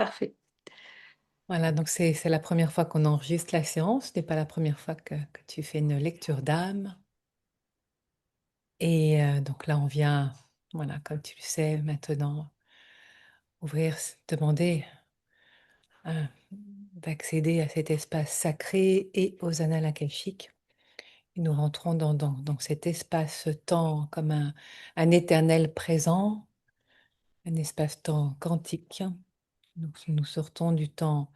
Parfait. Voilà, donc c'est la première fois qu'on enregistre la séance, ce n'est pas la première fois que tu fais une lecture d'âme. Et donc là, on vient, voilà, comme tu le sais maintenant, ouvrir, demander d'accéder à cet espace sacré et aux annales akashiques. Et nous rentrons dans cet espace-temps comme un éternel présent, un espace-temps quantique. Donc nous sortons du temps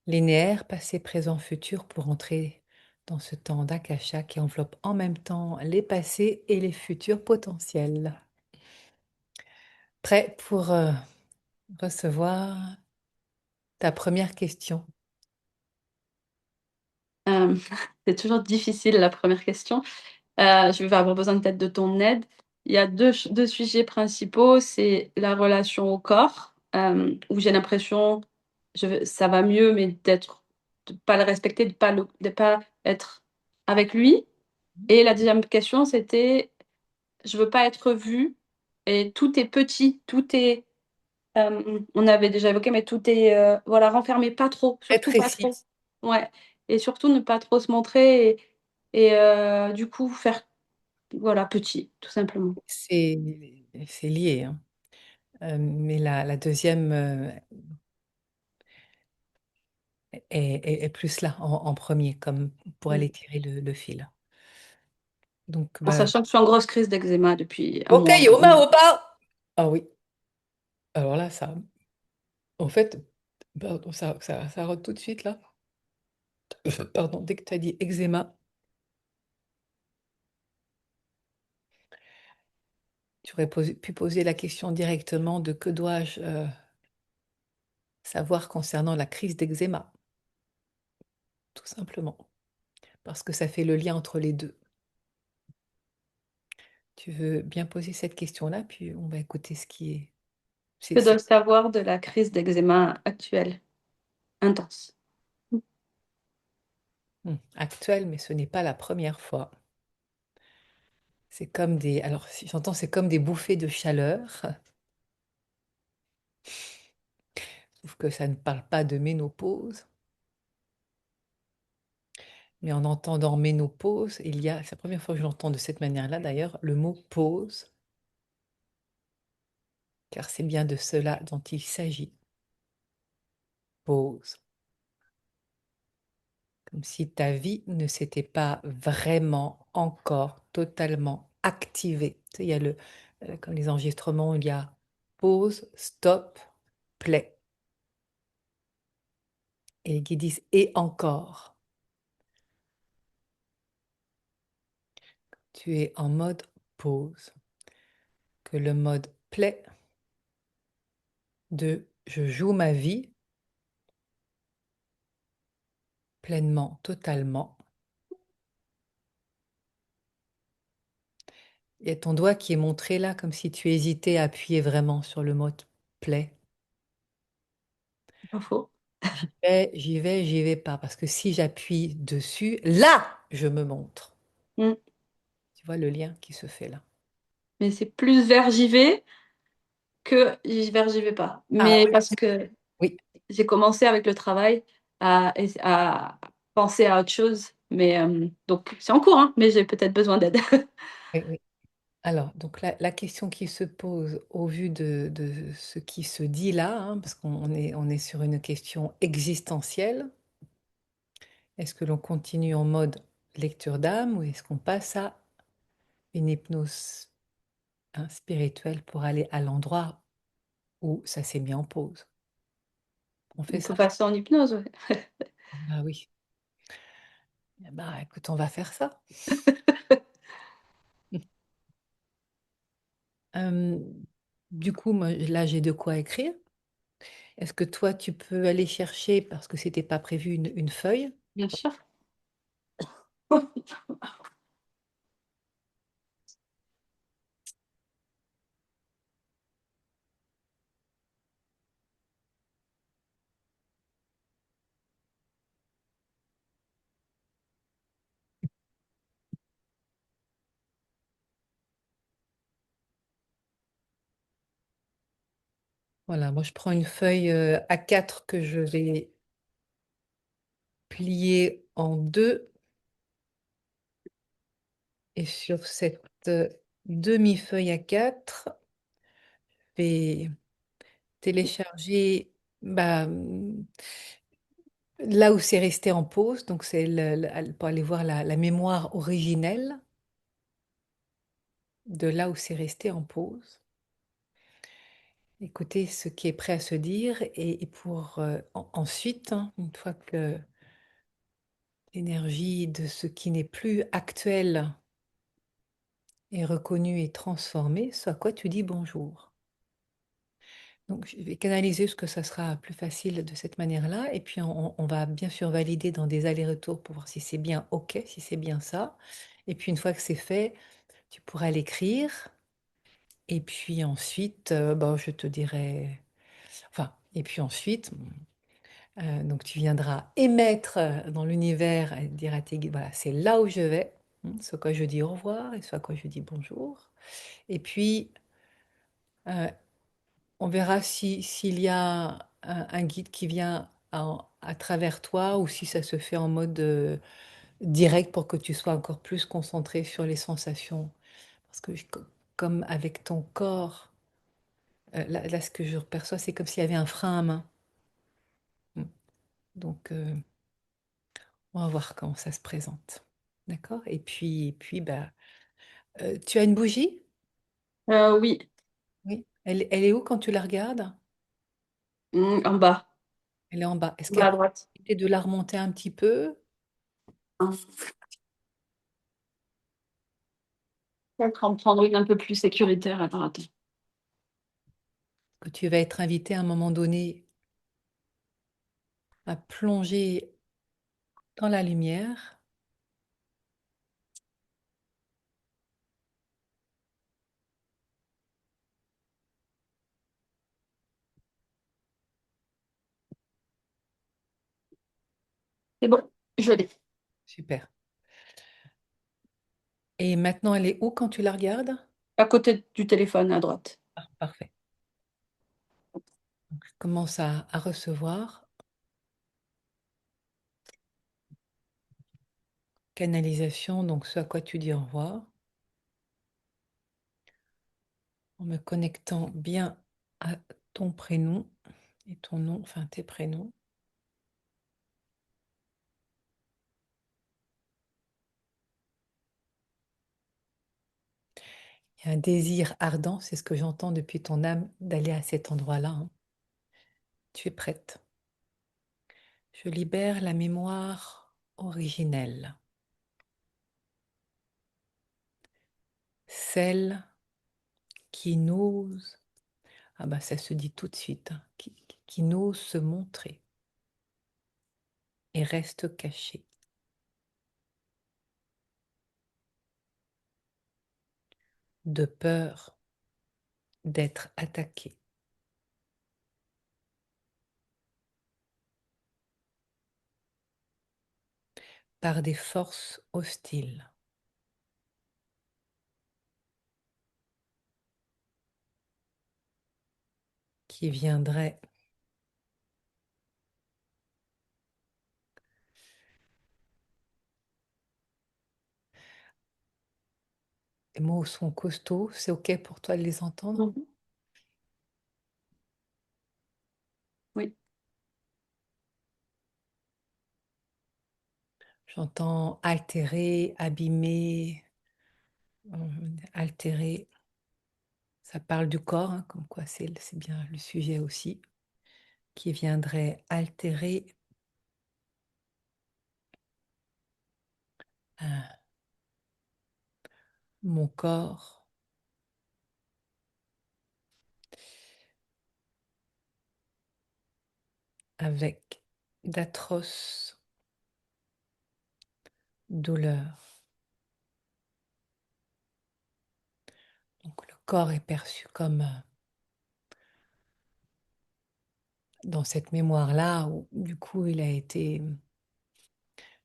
linéaire, passé, présent, futur, pour entrer dans ce temps d'Akasha qui enveloppe en même temps les passés et les futurs potentiels. Prêt pour recevoir ta première question? Euh, c'est toujours difficile la première question. Je vais avoir besoin peut-être de ton aide. Il y a deux sujets principaux. C'est la relation au corps, où j'ai l'impression ça va mieux, mais de pas le respecter, de pas être avec lui. Et la deuxième question, c'était, je veux pas être vue et tout est petit, on avait déjà évoqué, mais tout est, voilà, renfermé pas trop, surtout pas Rétrécie. trop. Ouais. Et surtout ne pas trop se montrer du coup faire, voilà, petit, tout simplement. C'est c'est lié, hein. Mais la deuxième est plus là en premier, comme pour Mm. aller tirer le fil. Donc, En bah, sachant que je suis en grosse crise d'eczéma depuis un ok, mois. Yoma, Opa! Ah oui, alors là, ça, en fait, pardon, ça rentre tout de suite là. Pardon, dès que tu as dit eczéma, tu aurais pu poser la question directement de que dois-je savoir concernant la crise d'eczéma, tout simplement, parce que ça fait le lien entre les deux. Tu veux bien poser cette question-là, puis on va écouter ce qui est. Que dois-je savoir de la crise d'eczéma actuelle, intense? Actuel, mais ce n'est pas la première fois. C'est comme des, alors si j'entends, c'est comme des bouffées de chaleur, sauf que ça ne parle pas de ménopause. Mais en entendant ménopause, il y a, c'est la première fois que je l'entends de cette manière-là d'ailleurs, le mot pause, car c'est bien de cela dont il s'agit. Pause. Comme si ta vie ne s'était pas vraiment encore totalement activée. Tu sais, il y a comme les enregistrements, il y a pause, stop, play. Et qui disent et encore. Tu es en mode pause. Que le mode play de je joue ma vie pleinement, totalement. Il y a ton doigt qui est montré là, comme si tu hésitais à appuyer vraiment sur le mode play. Pas faux. J'y vais pas. Parce que si j'appuie dessus, là, je me montre. Mm. Tu vois le lien qui se fait là. Mais c'est plus vers j'y vais que vers j'y vais pas. Ah Mais oui, parce que oui, j'ai commencé avec le travail à penser à autre chose. Mais donc c'est en cours, hein, mais j'ai peut-être besoin d'aide. oui, oui. Alors, donc la question qui se pose au vu de ce qui se dit là, hein, parce on est sur une question existentielle, est-ce que l'on continue en mode lecture d'âme ou est-ce qu'on passe à une hypnose spirituelle pour aller à l'endroit où ça s'est mis en pause? On fait On peut ça? passer en hypnose, ouais. Ah oui. Eh ben, écoute, on va faire ça. Euh, du coup, moi, là, j'ai de quoi écrire. Est-ce que toi, tu peux aller chercher, parce que c'était pas prévu, une feuille? Bien sûr. Voilà, moi je prends une feuille A4 que je vais plier en deux. Et sur cette demi-feuille A4, je vais télécharger bah, là où c'est resté en pause. Donc c'est pour aller voir la mémoire originelle de là où c'est resté en pause. Écouter ce qui est prêt à se dire et pour ensuite, hein, une fois que l'énergie de ce qui n'est plus actuel est reconnue et transformée, ce à quoi tu dis bonjour. Donc je vais canaliser parce que ça sera plus facile de cette manière-là et puis on va bien sûr valider dans des allers-retours pour voir si c'est bien OK, si c'est bien ça et puis une fois que c'est fait, tu pourras l'écrire et puis ensuite, bah, je te dirai enfin et puis ensuite, donc tu viendras émettre, dans l'univers et dire à tes guides: «Voilà, c'est là où je vais, ce à quoi je dis au revoir et ce à quoi je dis bonjour» et puis, heu, on verra si s'il y a un guide qui vient à travers toi ou si ça se fait en mode, direct pour que tu sois encore plus concentré sur les sensations. Parce que comme avec ton corps, là ce que je perçois, c'est comme s'il y avait un frein à main. Mmh. Donc, on va voir comment ça se présente. D'accord? Et puis, bah, tu as une bougie? Oui, Oui. Elle est où quand tu la regardes? Elle est en bas. Est-ce en qu'il y bas a à droite. possibilité de la remonter un petit peu? Hein. Peut-être en prendre une un peu plus sécuritaire. Alors attends. Que tu vas être invité à un moment donné à plonger dans la lumière. C'est bon, je l'ai. Super. Et maintenant, elle est où quand tu la regardes? À côté du téléphone, à droite. Ah, parfait. Donc, je commence à recevoir. Canalisation, donc ce à quoi tu dis au revoir. En me connectant bien à ton prénom et ton nom, enfin tes prénoms. Il y a un désir ardent, c'est ce que j'entends depuis ton âme, d'aller à cet endroit-là, hein. Tu es prête. Je libère la mémoire originelle, celle qui n'ose, ah bah ça se dit tout de suite, hein, qui n'ose se montrer et reste cachée, de peur d'être attaquée par des forces hostiles qui viendraient les mots sont costauds, c'est OK pour toi de les entendre? Mhm. Oui. J'entends altérer, abîmer, altérer. Ça parle du corps, hein, comme quoi c'est bien le sujet aussi, qui viendrait altérer euh, mon corps avec d'atroces douleurs. Donc le corps est perçu comme dans cette mémoire-là, où du coup il a été,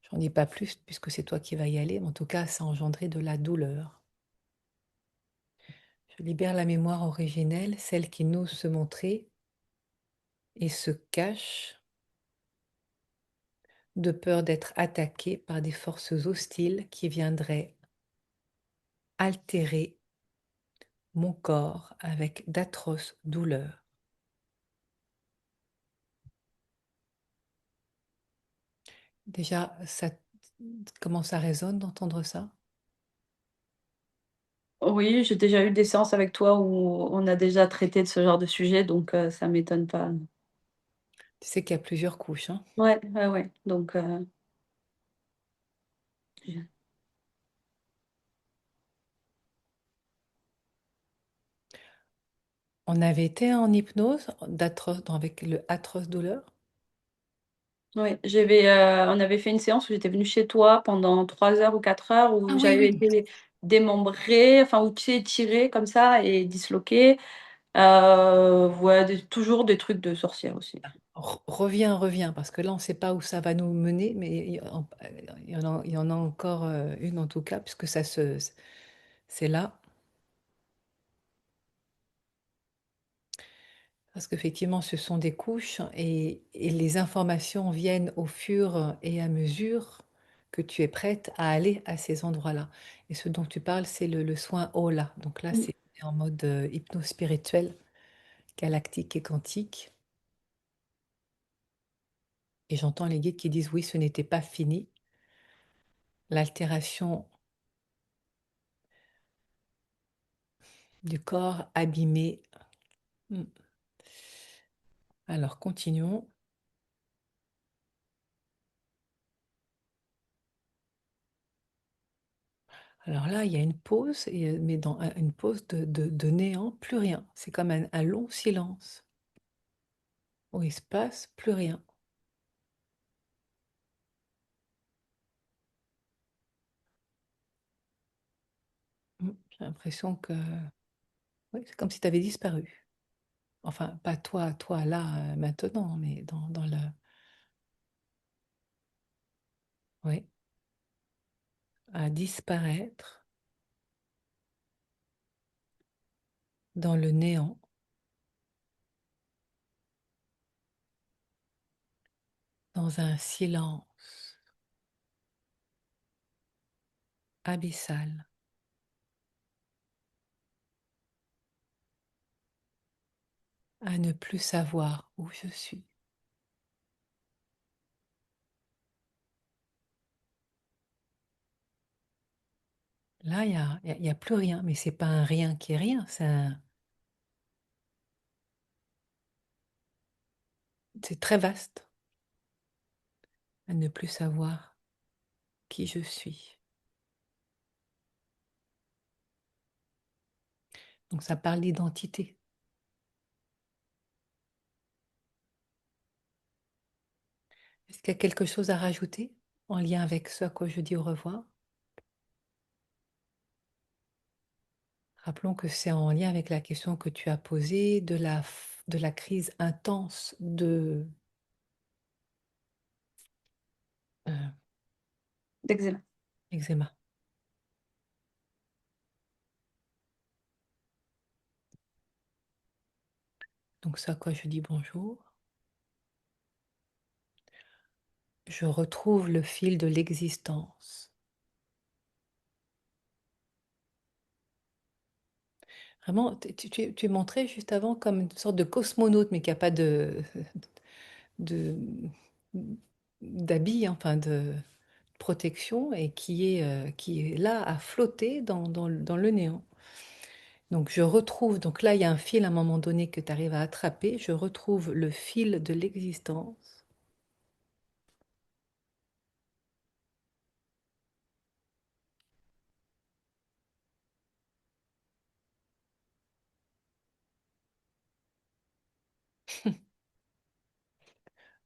j'en dis pas plus puisque c'est toi qui vas y aller, mais en tout cas ça a engendré de la douleur. Je libère la mémoire originelle, celle qui n'ose se montrer et se cache de peur d'être attaqué par des forces hostiles qui viendraient altérer mon corps avec d'atroces douleurs. Déjà, comment ça résonne d'entendre ça? Oui, j'ai déjà eu des séances avec toi où on a déjà traité de ce genre de sujet, donc ça m'étonne pas. Tu sais qu'il y a plusieurs couches, hein. Ouais, ouais, ouais, donc je On avait été en hypnose avec le atroce douleur. ouais, on avait fait une séance où j'étais venue chez toi pendant 3 heures ou 4 heures, Ah où oui, j'avais oui. été démembrée, enfin, où tu sais, étirée comme ça et disloquée. Ouais, toujours des trucs de sorcière aussi. Reviens, reviens, parce que là, on ne sait pas où ça va nous mener, mais il y en a encore une en tout cas, puisque c'est là. Parce qu'effectivement, ce sont des couches et les informations viennent au fur et à mesure que tu es prête à aller à ces endroits-là. Et ce dont tu parles, c'est le soin Ola. Donc là, Mmh. c'est en mode hypnose spirituelle, galactique et quantique. Et j'entends les guides qui disent oui, ce n'était pas fini. L'altération du corps abîmé. Hmm. Alors, continuons. Alors là, il y a une pause, mais dans une pause de néant, plus rien. C'est comme un long silence où il se passe plus rien. J'ai l'impression que oui, c'est comme si tu avais disparu. Enfin, pas toi, toi là, maintenant, mais dans le... Oui, à disparaître dans le néant, dans un silence abyssal, à ne plus savoir où je suis. Là, il y a plus rien, mais c'est pas un rien qui est rien, c'est très vaste, à ne plus savoir qui je suis. Donc ça parle d'identité. Est-ce qu'il y a quelque chose à rajouter en lien avec ce à quoi je dis au revoir? Rappelons que c'est en lien avec la question que tu as posée de la crise intense de euh, D'eczéma. eczéma. Donc ce à quoi je dis bonjour. Je retrouve le fil de l'existence. Vraiment, tu es montré juste avant comme une sorte de cosmonaute, mais qui n'a pas de, d'habit, enfin de protection, et qui est là à flotter dans le néant. Donc je retrouve, donc là il y a un fil à un moment donné que tu arrives à attraper, je retrouve le fil de l'existence,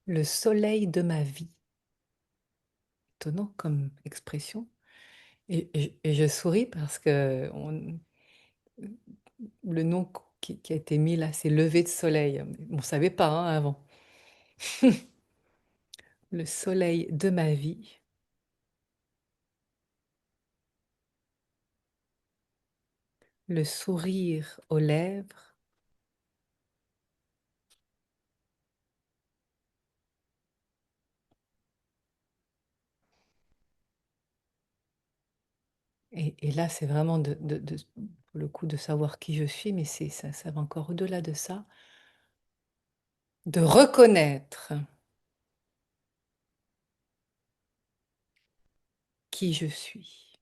le soleil de ma vie. Étonnant comme expression. Et je souris parce que le nom qui a été mis là, c'est lever de soleil. On ne savait pas hein, avant. Le soleil de ma vie, le sourire aux lèvres, Et là, c'est vraiment pour le coup, de savoir qui je suis, mais ça va encore au-delà de ça, de reconnaître qui je suis.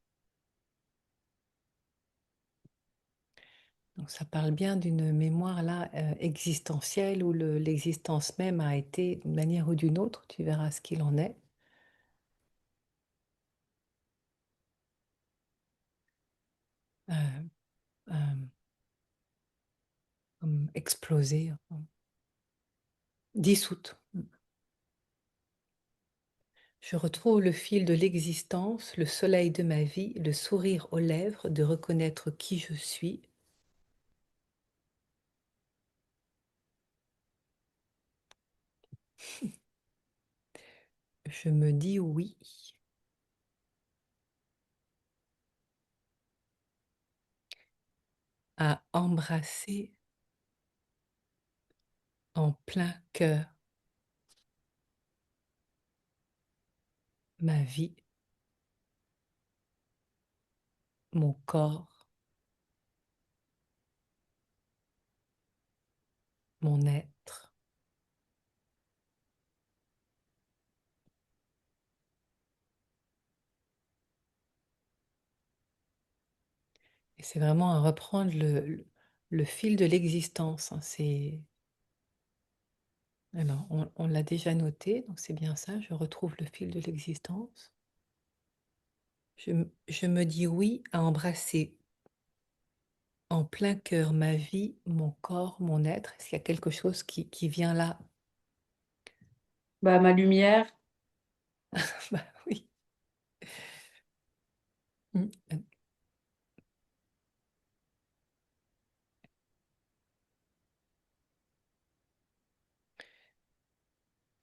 Donc ça parle bien d'une mémoire là existentielle où l'existence même a été d'une manière ou d'une autre, tu verras ce qu'il en est. euh, euh, Comme explosée, enfin, dissoute. Je retrouve le fil de l'existence, le soleil de ma vie, le sourire aux lèvres, de reconnaître qui je suis. Je me dis oui à embrasser en plein cœur ma vie, mon corps, mon être. Et c'est vraiment à reprendre le fil de l'existence, hein. Alors, on l'a déjà noté, donc c'est bien ça, je retrouve le fil de l'existence. Je me dis oui à embrasser en plein cœur ma vie, mon corps, mon être. Est-ce qu'il y a quelque chose qui vient là? Bah, ma lumière, Bah oui. Mm.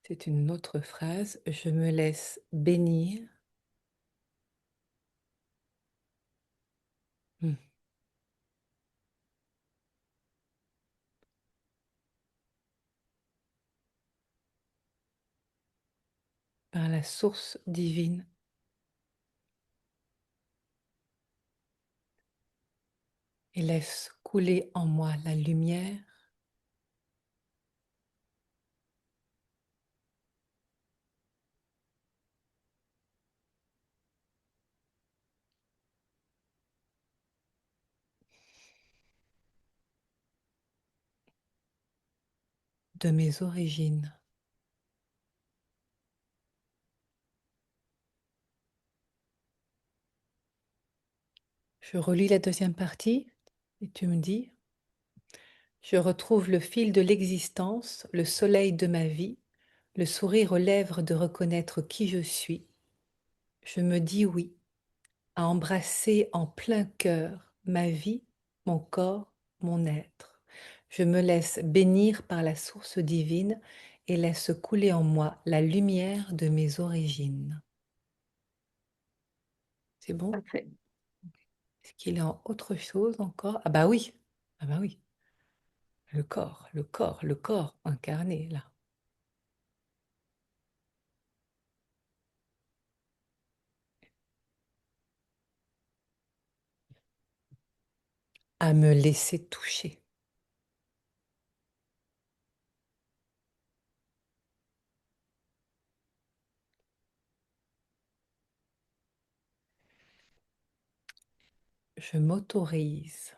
C'est une autre phrase. Je me laisse bénir mm, par la source divine et laisse couler en moi la lumière de mes origines. Je relis la deuxième partie et tu me dis, je retrouve le fil de l'existence, le soleil de ma vie, le sourire aux lèvres de reconnaître qui je suis. Je me dis oui à embrasser en plein cœur ma vie, mon corps, mon être. Je me laisse bénir par la source divine et laisse couler en moi la lumière de mes origines. C'est bon? parfait. Est-ce qu'il est en autre chose encore? Ah bah oui, ah bah oui, le corps incarné là. À me laisser toucher. Je m'autorise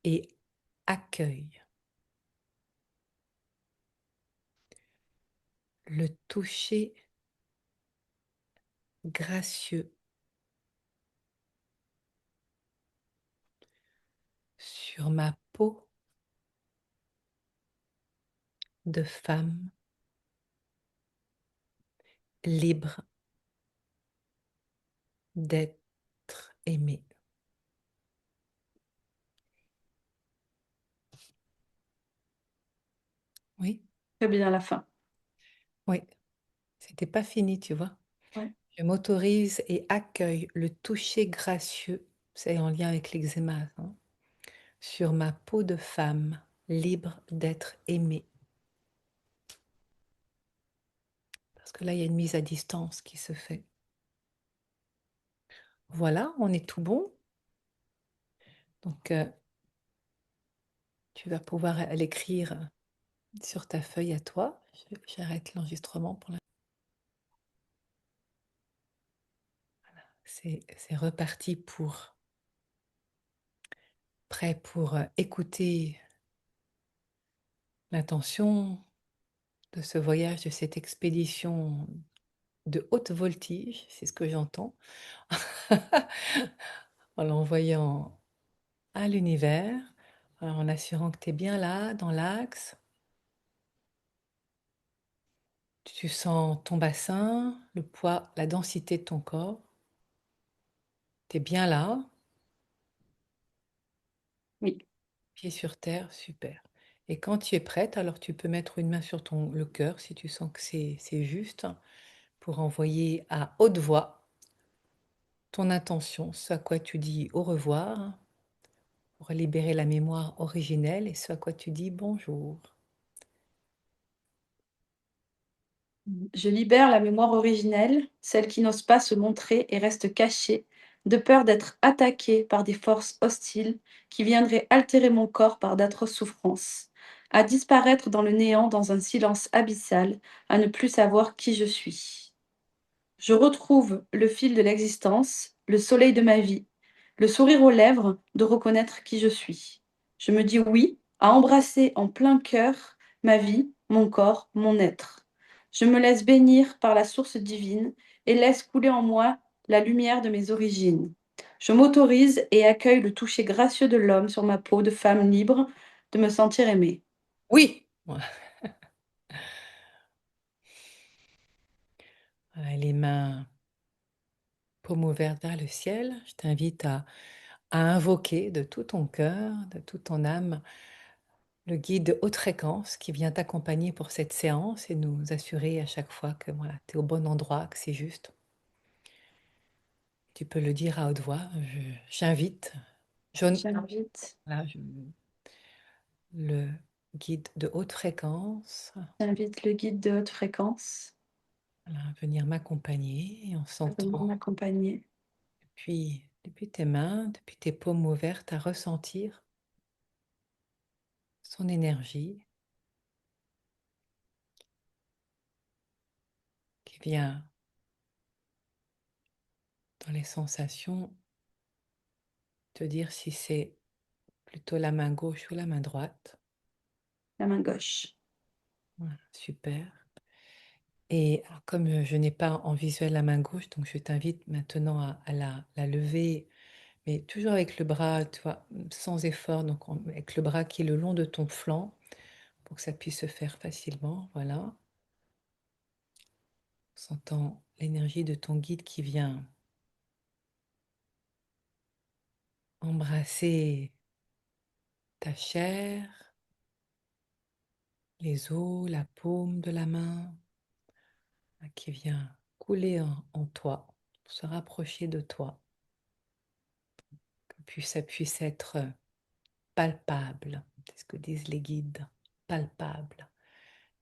et accueille le toucher gracieux sur ma peau de femme libre d'être aimée. Oui, Très bien à la fin. oui, c'était pas fini, tu vois. Ouais. Je m'autorise et accueille le toucher gracieux, c'est en lien avec l'eczéma, hein, sur ma peau de femme libre d'être aimée. parce que là, il y a une mise à distance qui se fait. Voilà, on est tout bon. Donc, tu vas pouvoir l'écrire sur ta feuille à toi. J'arrête l'enregistrement pour l'instant. C'est reparti pour prêt pour écouter l'intention de ce voyage, de cette expédition de haute voltige, c'est ce que j'entends, en l'envoyant à l'univers, en assurant que tu es bien là, dans l'axe. Tu sens ton bassin, le poids, la densité de ton corps. Tu es bien là, Oui. pied sur terre, super. Et quand tu es prête, alors tu peux mettre une main sur le cœur si tu sens que c'est juste pour envoyer à haute voix ton intention, ce à quoi tu dis au revoir, pour libérer la mémoire originelle et ce à quoi tu dis bonjour. Je libère la mémoire originelle, celle qui n'ose pas se montrer et reste cachée, de peur d'être attaquée par des forces hostiles qui viendraient altérer mon corps par d'atroces souffrances, à disparaître dans le néant dans un silence abyssal, à ne plus savoir qui je suis. Je retrouve le fil de l'existence, le soleil de ma vie, le sourire aux lèvres de reconnaître qui je suis. Je me dis oui à embrasser en plein cœur ma vie, mon corps, mon être. Je me laisse bénir par la source divine et laisse couler en moi la lumière de mes origines. Je m'autorise et accueille le toucher gracieux de l'homme sur ma peau de femme libre de me sentir aimée. Oui. Voilà, les mains paumes ouvertes vers le ciel. Je t'invite à invoquer de tout ton cœur, de toute ton âme, le guide de haute fréquence qui vient t'accompagner pour cette séance et nous assurer à chaque fois que voilà, tu es au bon endroit, que c'est juste. Tu peux le dire à haute voix. J'invite J'invite, voilà, le guide de haute fréquence j'invite le guide de haute fréquence voilà, à venir m'accompagner et on à venir s'entend m'accompagner depuis tes mains, depuis tes paumes ouvertes, à ressentir son énergie qui vient dans les sensations te dire si c'est plutôt la main gauche ou la main droite. la main gauche. Voilà, super. Et alors, comme je n'ai pas en visuel la main gauche, donc je t'invite maintenant à la lever, mais toujours avec le bras, tu vois, sans effort, donc avec le bras qui est le long de ton flanc, pour que ça puisse se faire facilement. Voilà. Sentant l'énergie de ton guide qui vient embrasser ta chair, les os, la paume de la main, qui vient couler en toi, pour se rapprocher de toi, que ça puisse être palpable. C'est ce que disent les guides, palpable.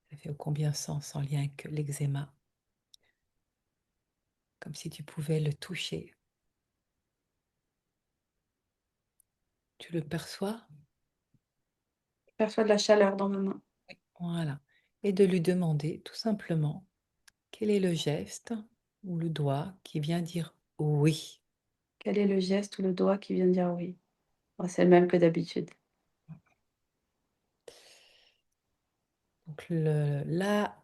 Ça fait ô combien sens en lien avec l'eczéma, comme si tu pouvais le toucher. Tu le perçois? Je perçois de la chaleur dans ma main. Voilà. Et de lui demander tout simplement quel est le geste ou le doigt qui vient dire oui. Quel est le geste ou le doigt qui vient dire oui? Oh, c'est le même que d'habitude. Donc là,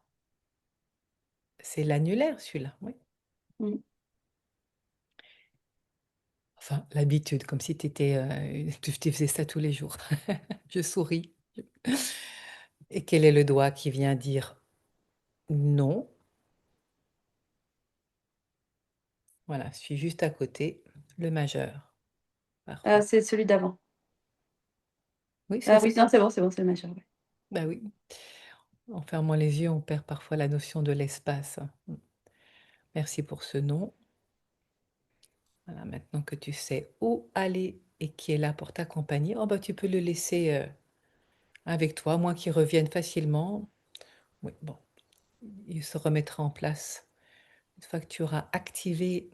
c'est l'annulaire celui-là, oui. Mm. Enfin, l'habitude, comme si tu faisais ça tous les jours. Je souris. Et quel est le doigt qui vient dire non? Voilà, je suis juste à côté, le majeur. Parfait. C'est celui d'avant. Oui, c'est Ah ça. oui, non, c'est le majeur. Ouais. Bah oui. En fermant les yeux, on perd parfois la notion de l'espace. Merci pour ce nom. Voilà, maintenant que tu sais où aller et qui est là pour t'accompagner, oh bah, tu peux le laisser avec toi, moi qui revienne facilement. Oui, bon, il se remettra en place. Une fois que tu auras activé...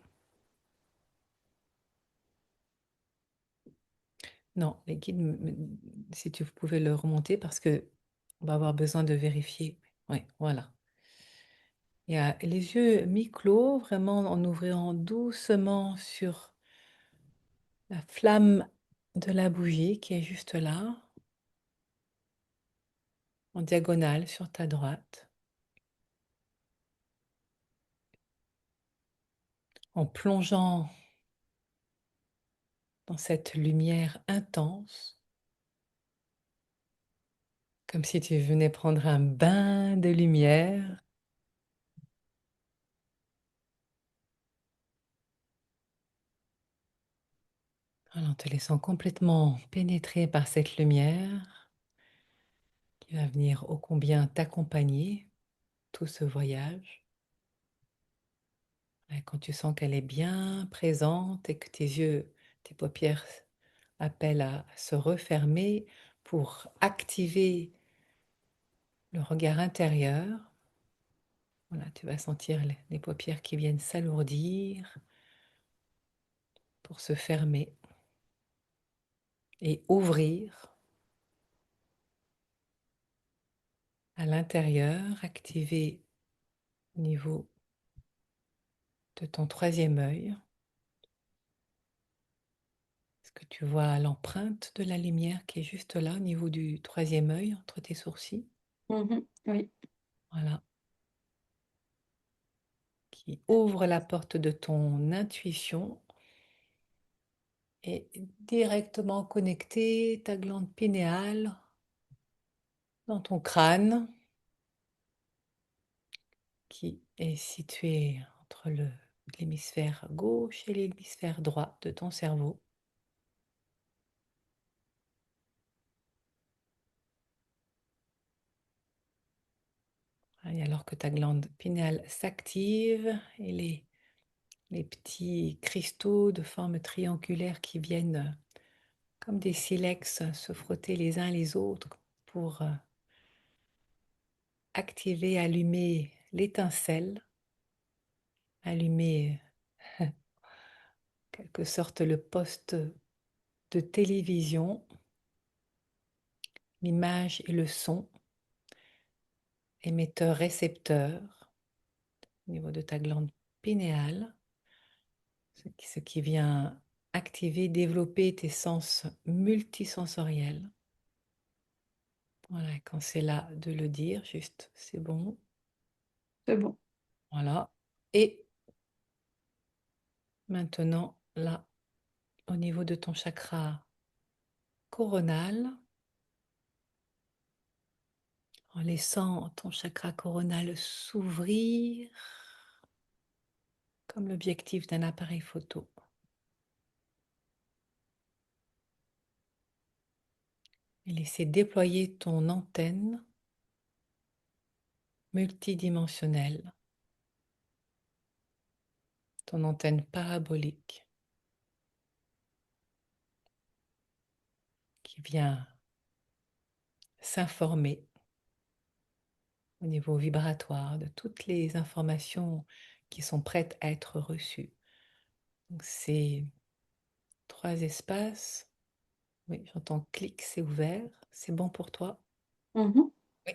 Non, les guides, si tu pouvais le remonter, parce que on va avoir besoin de vérifier. Oui, voilà. Il y a les yeux mi-clos, vraiment en ouvrant doucement sur la flamme de la bougie qui est juste là, en diagonale sur ta droite, en plongeant dans cette lumière intense, comme si tu venais prendre un bain de lumière, en te laissant complètement pénétrer par cette lumière qui va venir ô combien t'accompagner tout ce voyage. Et quand tu sens qu'elle est bien présente et que tes yeux, tes paupières appellent à se refermer pour activer le regard intérieur, voilà, tu vas sentir les paupières qui viennent s'alourdir pour se fermer et ouvrir à l'intérieur, activer au niveau de ton troisième œil. Est-ce que tu vois l'empreinte de la lumière qui est juste là au niveau du troisième œil, entre tes sourcils? Oui. Voilà, qui ouvre la porte de ton intuition et directement connecter ta glande pinéale dans ton crâne qui est situé entre l'hémisphère gauche et l'hémisphère droit de ton cerveau. Et alors que ta glande pinéale s'active et les petits cristaux de forme triangulaire qui viennent comme des silex se frotter les uns les autres pour activer, allumer l'étincelle, allumer en quelque sorte le poste de télévision, l'image et le son, émetteur-récepteur au niveau de ta glande pinéale, ce qui vient activer, développer tes sens multisensoriels. Voilà, quand c'est là de le dire, juste, c'est bon. C'est bon. Voilà. Et maintenant, là, au niveau de ton chakra coronal, en laissant ton chakra coronal s'ouvrir comme l'objectif d'un appareil photo. Et laisser déployer ton antenne multidimensionnelle, ton antenne parabolique qui vient s'informer au niveau vibratoire de toutes les informations qui sont prêtes à être reçues. Donc, ces trois espaces, oui, j'entends clic, c'est ouvert, c'est bon pour toi. Mhm. Oui.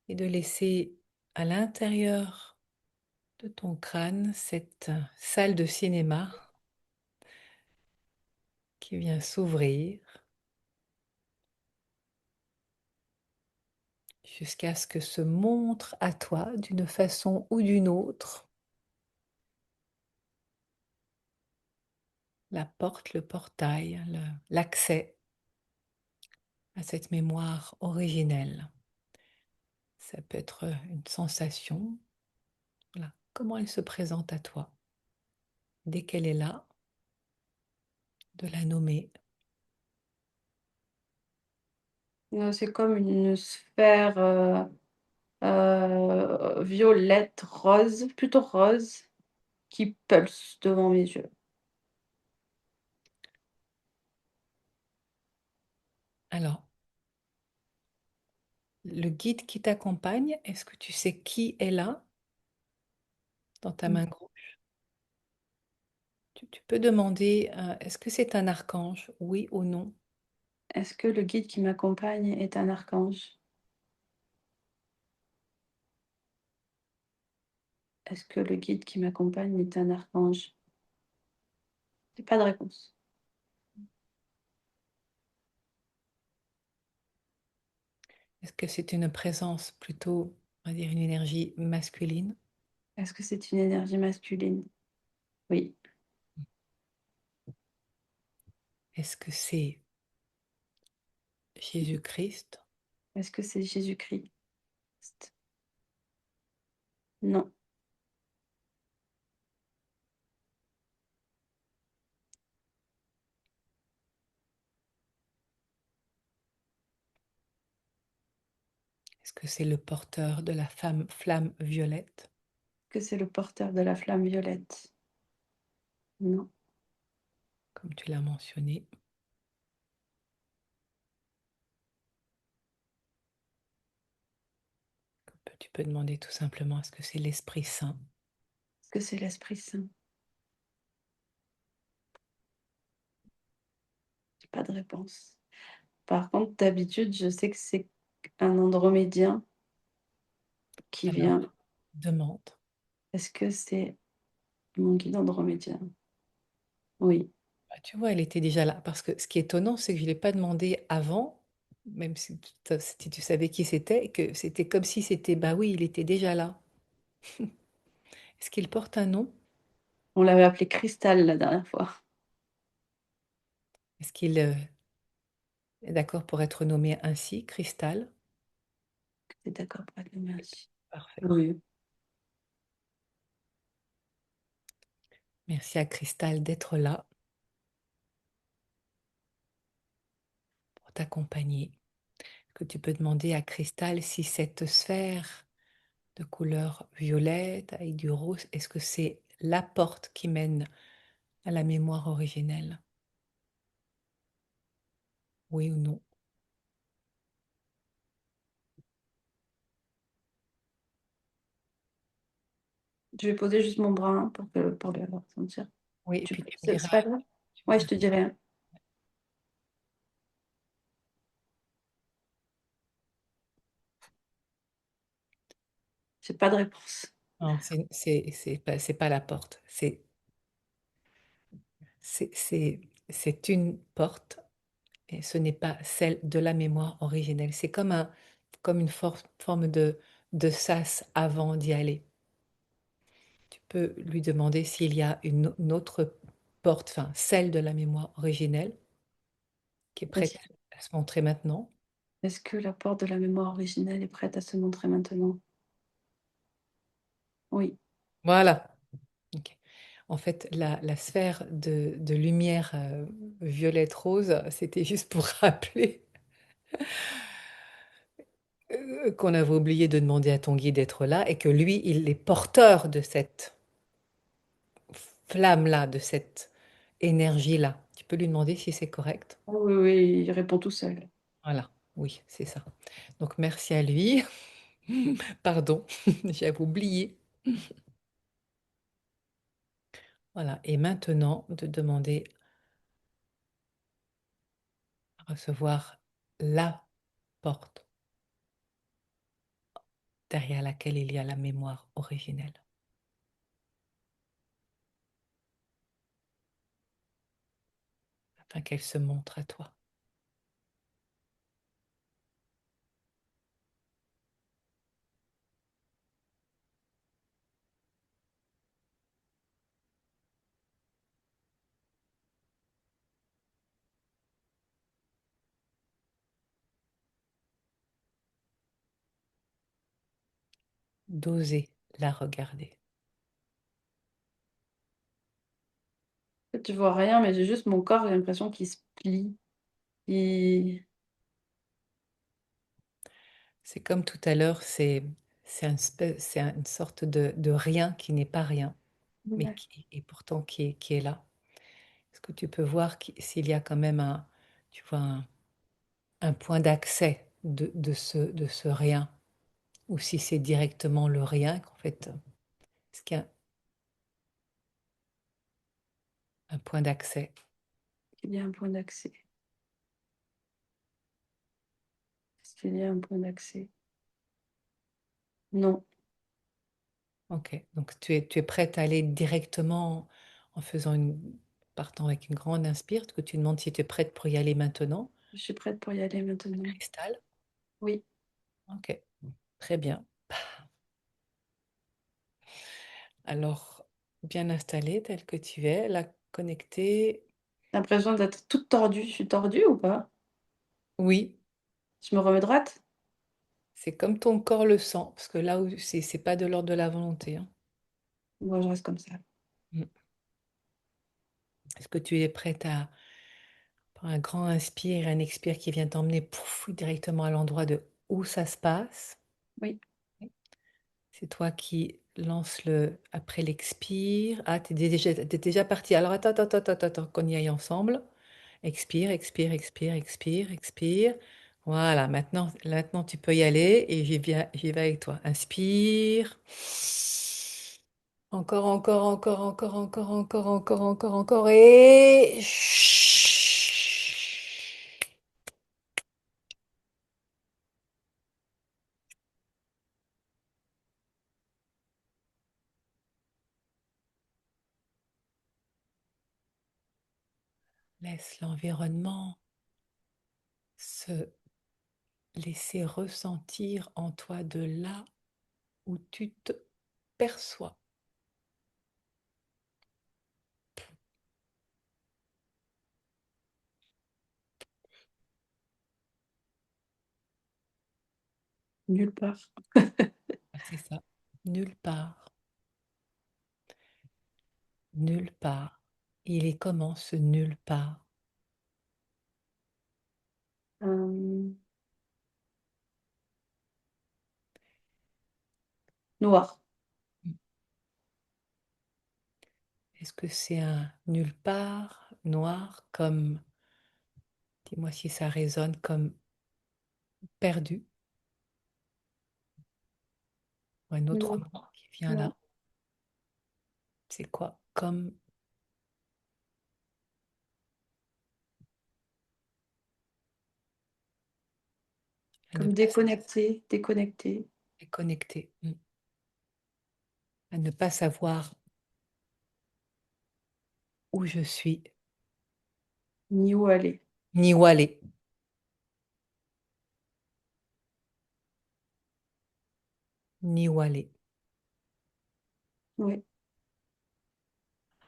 Et de laisser à l'intérieur de ton crâne cette salle de cinéma qui vient s'ouvrir jusqu'à ce que se montre à toi d'une façon ou d'une autre la porte, le portail, l'accès à cette mémoire originelle. Ça peut être une sensation, voilà, comment elle se présente à toi. Dès qu'elle est là, de la nommer. C'est comme une sphère, violette, rose, plutôt rose, qui pulse devant mes yeux. Alors, le guide qui t'accompagne, est-ce que tu sais qui est là dans ta main gauche? Tu peux demander, est-ce que c'est un archange? Oui ou non? Est-ce que le guide qui m'accompagne est un archange? Est-ce que le guide qui m'accompagne est un archange? J'ai pas de réponse. Est-ce que c'est une présence plutôt, on va dire, une énergie masculine? Est-ce que c'est une énergie masculine? Oui. Est-ce que c'est Jésus-Christ? Est-ce que c'est Jésus-Christ? Non. Est-ce que c'est le porteur de la flamme violette, Est-ce que c'est le porteur de la flamme violette? Non. comme tu l'as mentionné? Tu peux demander tout simplement, est-ce que c'est l'Esprit Saint? Est-ce que c'est l'Esprit Saint? J'ai pas de réponse. Par contre, d'habitude, je sais que c'est un andromédien qui Alors, vient. demande. Est-ce que c'est mon guide andromédien? Oui. Bah, tu vois, elle était déjà là. Parce que ce qui est étonnant, c'est que je ne l'ai pas demandé avant, même si tu savais qui c'était, et que c'était comme si c'était, bah oui, il était déjà là. Est-ce qu'il porte un nom? On l'avait appelé Cristal la dernière fois. Est-ce qu'il est d'accord pour être nommé ainsi, Cristal? C'est d'accord pour être le merci. Parfait. Oui. Merci à Cristal d'être là pour t'accompagner. Que tu peux demander à Cristal si cette sphère de couleur violette avec du rose, est-ce que c'est la porte qui mène à la mémoire originelle? Oui ou non? Je vais poser juste mon bras hein, pour le sentir. Oui, et puis tu me C'est diras, pas grave? tu me Ouais, je diras. te dirai, hein. J'ai pas de réponse. Non, c'est pas la porte. C'est, c'est, c'est une porte et ce n'est pas celle de la mémoire originelle. C'est comme une forme de sas avant d'y aller. Tu peux lui demander s'il y a une autre porte, enfin celle de la mémoire originelle, qui est Est-ce prête à se montrer maintenant. est-ce que la porte de la mémoire originelle est prête à se montrer maintenant? Oui. Voilà. Ok. En fait, la sphère de lumière violette rose, c'était juste pour rappeler qu'on avait oublié de demander à ton guide d'être là et que lui, il est porteur de cette flamme-là, de cette énergie-là. Tu peux lui demander si c'est correct. Oui, oui, il répond tout seul. Voilà, oui, c'est ça. Donc merci à lui. Pardon, j'avais oublié. Voilà, et maintenant de demander à recevoir la porte derrière laquelle il y a la mémoire originelle, afin qu'elle se montre à toi. D'oser la regarder. En fait, je vois rien, mais j'ai juste mon corps, j'ai l'impression qu'il se plie. Et... C'est comme tout à l'heure, c'est une sorte de rien qui n'est pas rien, mais Ouais. et pourtant qui est là. Est-ce que tu peux voir s'il y a quand même tu vois, un point d'accès de ce rien, ou si c'est directement le rien, qu'en fait, est-ce qu'il y a un point d'accès? Il y a un point d'accès. Est-ce qu'il y a un point d'accès? Non, Ok, donc tu es prête à aller directement en faisant partant avec une grande inspire, que tu demandes si tu es prête pour y aller maintenant. je suis prête pour y aller maintenant. Cristal, Oui, ok, très bien. Alors, bien installée telle que tu es, là, connectée. j'ai l'impression d'être toute tordue. Je suis tordue ou pas? Oui, Je me remets droite? c'est comme ton corps le sent, parce que là où c'est pas de l'ordre de la volonté, hein. Moi, je reste comme ça. Mm. Est-ce que tu es prête à prendre un grand inspire et un expire qui vient t'emmener pouf, directement à l'endroit de où ça se passe? Oui, C'est toi qui lance le après l'expire. Ah, t'es déjà parti. Alors attends, qu'on y aille ensemble. Expire, expire, expire, expire, expire. Voilà, maintenant tu peux y aller et j'y vais avec toi. Inspire. Encore, encore, encore, encore, encore, encore, encore, encore, encore et laisse l'environnement se laisser ressentir en toi de là où tu te perçois. nulle part. Ah, c'est ça. Nulle part, nulle part. Il est comment ce nulle part? Euh, noir. Est-ce que c'est un nulle part noir comme, dis-moi si ça résonne comme perdu, ou un autre Non, mot qui vient non. là? C'est quoi? Comme à ne Comme pas déconnecté, déconnecté. être connecté, à ne pas savoir où je suis, Ni où aller. ni où aller. Ni où aller. Oui.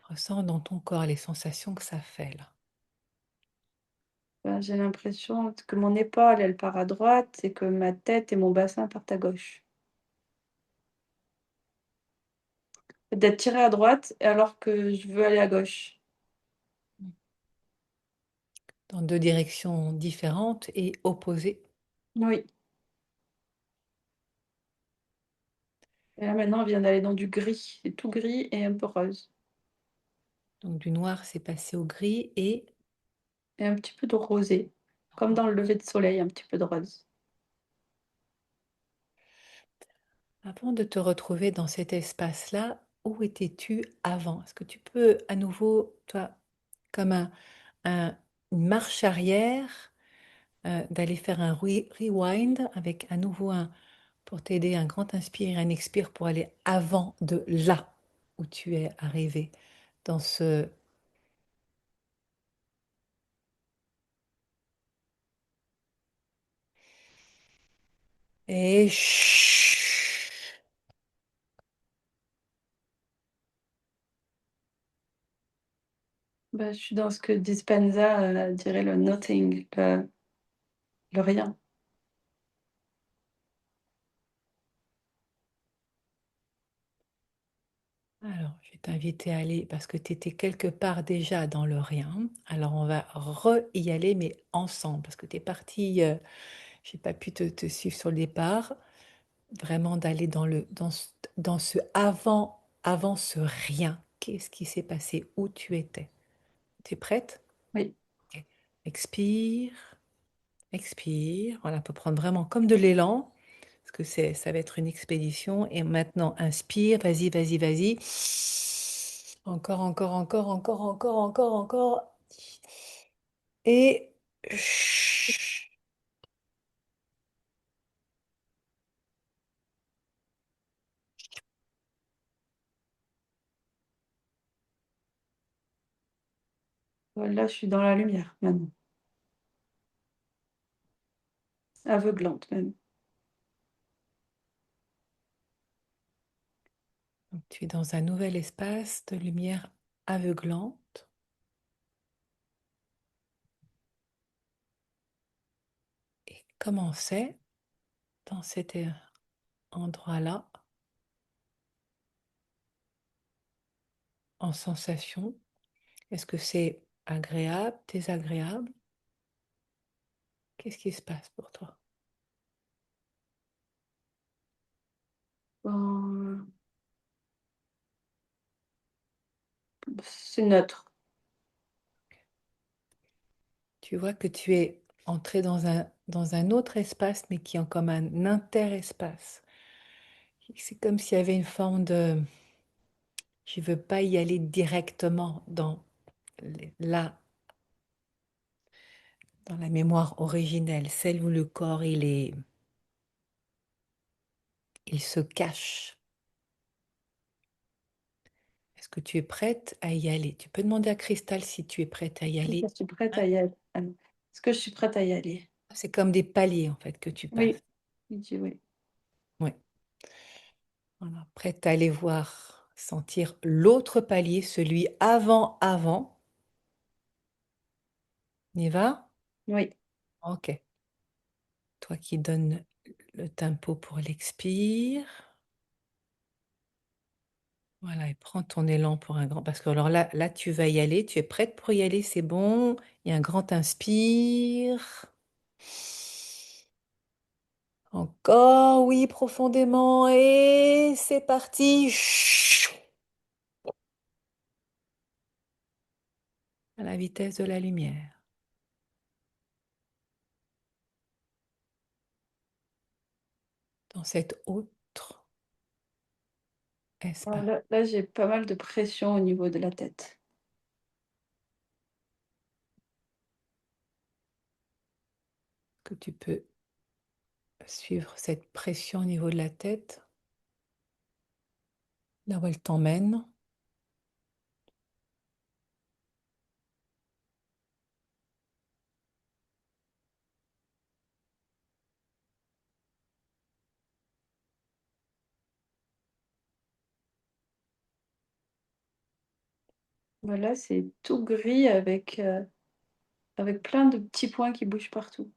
Ressens dans ton corps les sensations que ça fait là. Ben, j'ai l'impression que mon épaule, elle part à droite et que ma tête et mon bassin partent à gauche. D'être tirée à droite alors que je veux aller à gauche. Dans deux directions différentes et opposées. Oui. Et là maintenant, on vient d'aller dans du gris. C'est tout gris et un peu rose. Donc du noir, c'est passé au gris et Et un petit peu de rosé. Comme dans le lever de soleil, un petit peu de rose. avant de te retrouver dans cet espace-là, où étais-tu avant? Est-ce que tu peux à nouveau, toi, comme un- une marche arrière, d'aller faire un rewind avec à nouveau pour t'aider un grand inspire et un expire pour aller avant de là où tu es arrivé, dans ce... Et chut. Bah, je suis dans ce que Dispenza dirait le nothing, le rien. Alors, je vais t'inviter à aller parce que tu étais quelque part déjà dans le rien. Alors, on va y aller, mais ensemble, parce que tu es parti, j'ai pas pu te suivre sur le départ. Vraiment d'aller dans ce avant ce rien. Qu'est-ce qui s'est passé? Où tu étais? Tu es prête? Oui, Ok. Expire. Expire. Voilà, on peut prendre vraiment comme de l'élan, parce que ça va être une expédition. Et maintenant, inspire. Vas-y, vas-y, vas-y. Encore, encore, encore, encore, encore, encore, encore. Et Voilà, je suis dans la lumière maintenant, aveuglante même. donc, tu es dans un nouvel espace de lumière aveuglante. Et comment c'est dans cet endroit-là, en sensation? Est-ce que c'est agréable, désagréable? Qu'est-ce qui se passe pour toi? Ben, c'est neutre. Tu vois que tu es entré dans un autre espace, mais qui est comme un interespace. C'est comme s'il y avait une forme de... Je ne veux pas y aller directement là, dans la mémoire originelle, celle où le corps, il se cache. Est-ce que tu es prête à y aller? Tu peux demander à Cristal si tu es prête à y Je aller. suis prête Hein. à y aller. Est-ce que je suis prête à y aller? C'est comme des paliers, en fait, que tu Oui, passes. il dit oui. Oui. Voilà. Prête à aller voir, sentir l'autre palier, celui avant. On y va? Oui. Ok. Toi qui donnes le tempo pour l'expire. Voilà, et prends ton élan pour un grand... Parce que alors là, tu vas y aller. Tu es prête pour y aller, c'est bon. Il y a un grand inspire. Encore, oui, profondément. Et c'est parti. À la vitesse de la lumière. Dans cet autre Alors espace là, j'ai pas mal de pression au niveau de la tête. que tu peux suivre cette pression au niveau de la tête, là où elle t'emmène. Voilà, c'est tout gris avec plein de petits points qui bougent partout.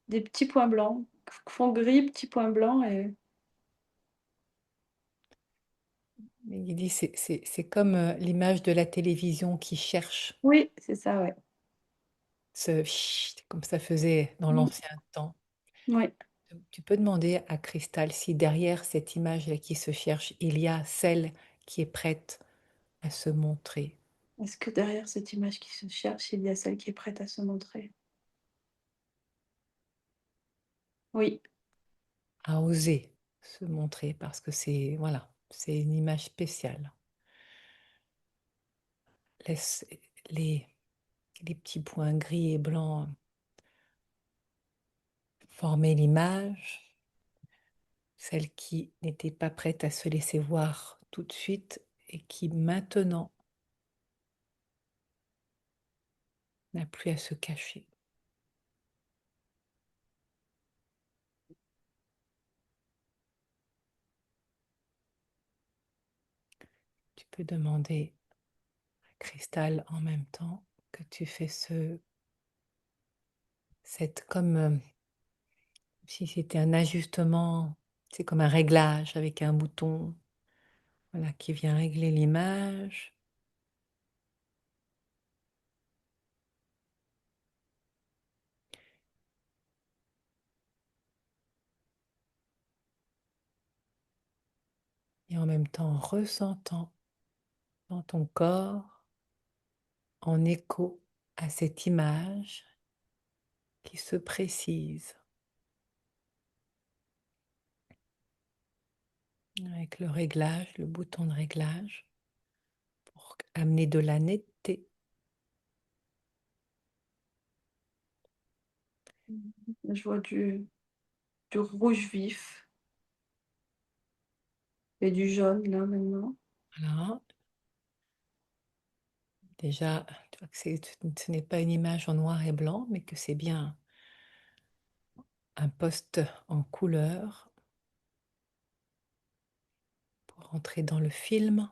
Des petits points blancs, fond gris, petits points blancs et Il dit, c'est comme l'image de la télévision qui cherche oui, c'est ça, ouais. ce chut, comme ça faisait dans Mmh. l'ancien temps. Ouais. Tu peux demander à Cristal si derrière cette image-là qui se cherche, il y a celle qui est prête à se montrer, Est-ce que derrière cette image qui se cherche, il y a celle qui est prête à se montrer? Oui, à oser se montrer, parce que c'est, voilà, c'est une image spéciale. Laisse les, les petits points gris et blancs former l'image, celle qui n'était pas prête à se laisser voir tout de suite et qui maintenant n'a plus à se cacher. Tu peux demander à Cristal en même temps que tu fais cette comme si c'était un ajustement, c'est comme un réglage avec un bouton, voilà, qui vient régler l'image. Et en même temps ressentant dans ton corps, en écho à cette image, qui se précise avec le réglage, le bouton de réglage pour amener de la netteté. Je vois du rouge vif et du jaune là maintenant. Voilà. Déjà, tu vois que ce n'est pas une image en noir et blanc, mais que c'est bien un post en couleur pour entrer dans le film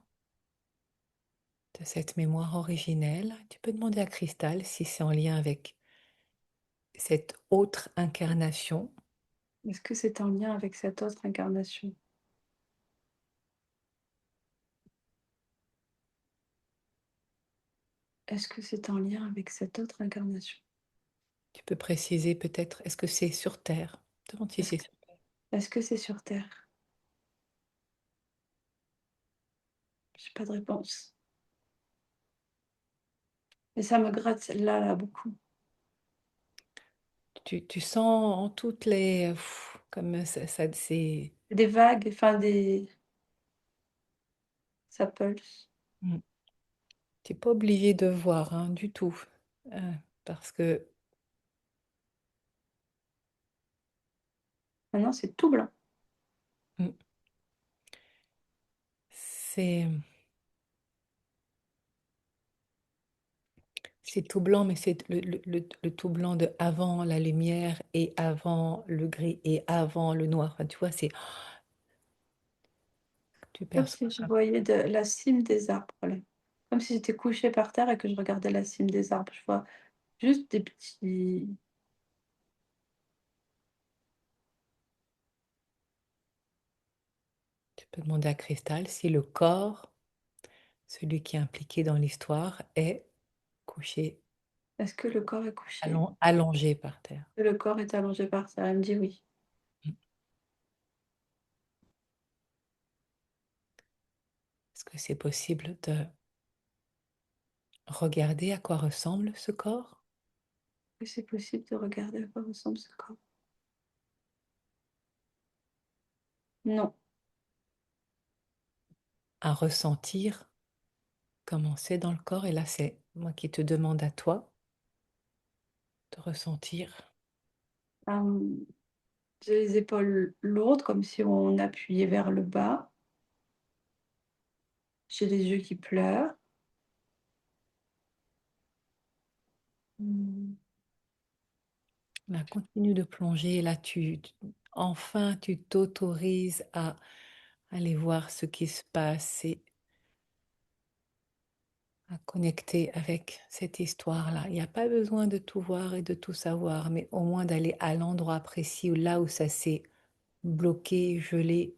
de cette mémoire originelle. Tu peux demander à Cristal si c'est en lien avec cette autre incarnation. Est-ce que c'est en lien avec cette autre incarnation? Est-ce que c'est en lien avec cette autre incarnation? Tu peux préciser peut-être, est-ce que c'est sur Terre? Demande si Est-ce c'est que sur Terre. est-ce que c'est sur Terre? J'ai pas de réponse. Et ça me gratte là beaucoup. Tu sens en toutes les... comme ça c'est... Des vagues, enfin des ça pulse. Mm. Tu n'es pas obligé de voir hein, du tout. Euh, parce que Maintenant, c'est tout blanc. mm, c'est... C'est tout blanc, mais c'est le tout blanc de avant la lumière et avant le gris et avant le noir. Enfin, tu vois, c'est... Tu Comme si perçois je comme voyais de la cime des arbres, là. Comme si j'étais couchée par terre et que je regardais la cime des arbres. Je vois juste des petits. tu peux demander à Cristal si le corps, celui qui est impliqué dans l'histoire, est couché, Est-ce que le corps est couché? allongé par terre. Le corps est allongé par terre. Elle me dit oui. Mm. Est-ce que c'est possible de regarder à quoi ressemble ce corps, Est-ce que c'est possible de regarder à quoi ressemble ce corps? Non. à ressentir comment c'est dans le corps? Et là, c'est moi qui te demande à toi de ressentir Euh, j'ai les épaules lourdes, comme si on appuyait vers le bas. J'ai les yeux qui pleurent. Hmm. Là, continue de plonger. Et là, enfin, tu t'autorises à aller voir ce qui se passe et à connecter avec cette histoire-là. Il n'y a pas besoin de tout voir et de tout savoir, mais au moins d'aller à l'endroit précis où là où ça s'est bloqué, gelé,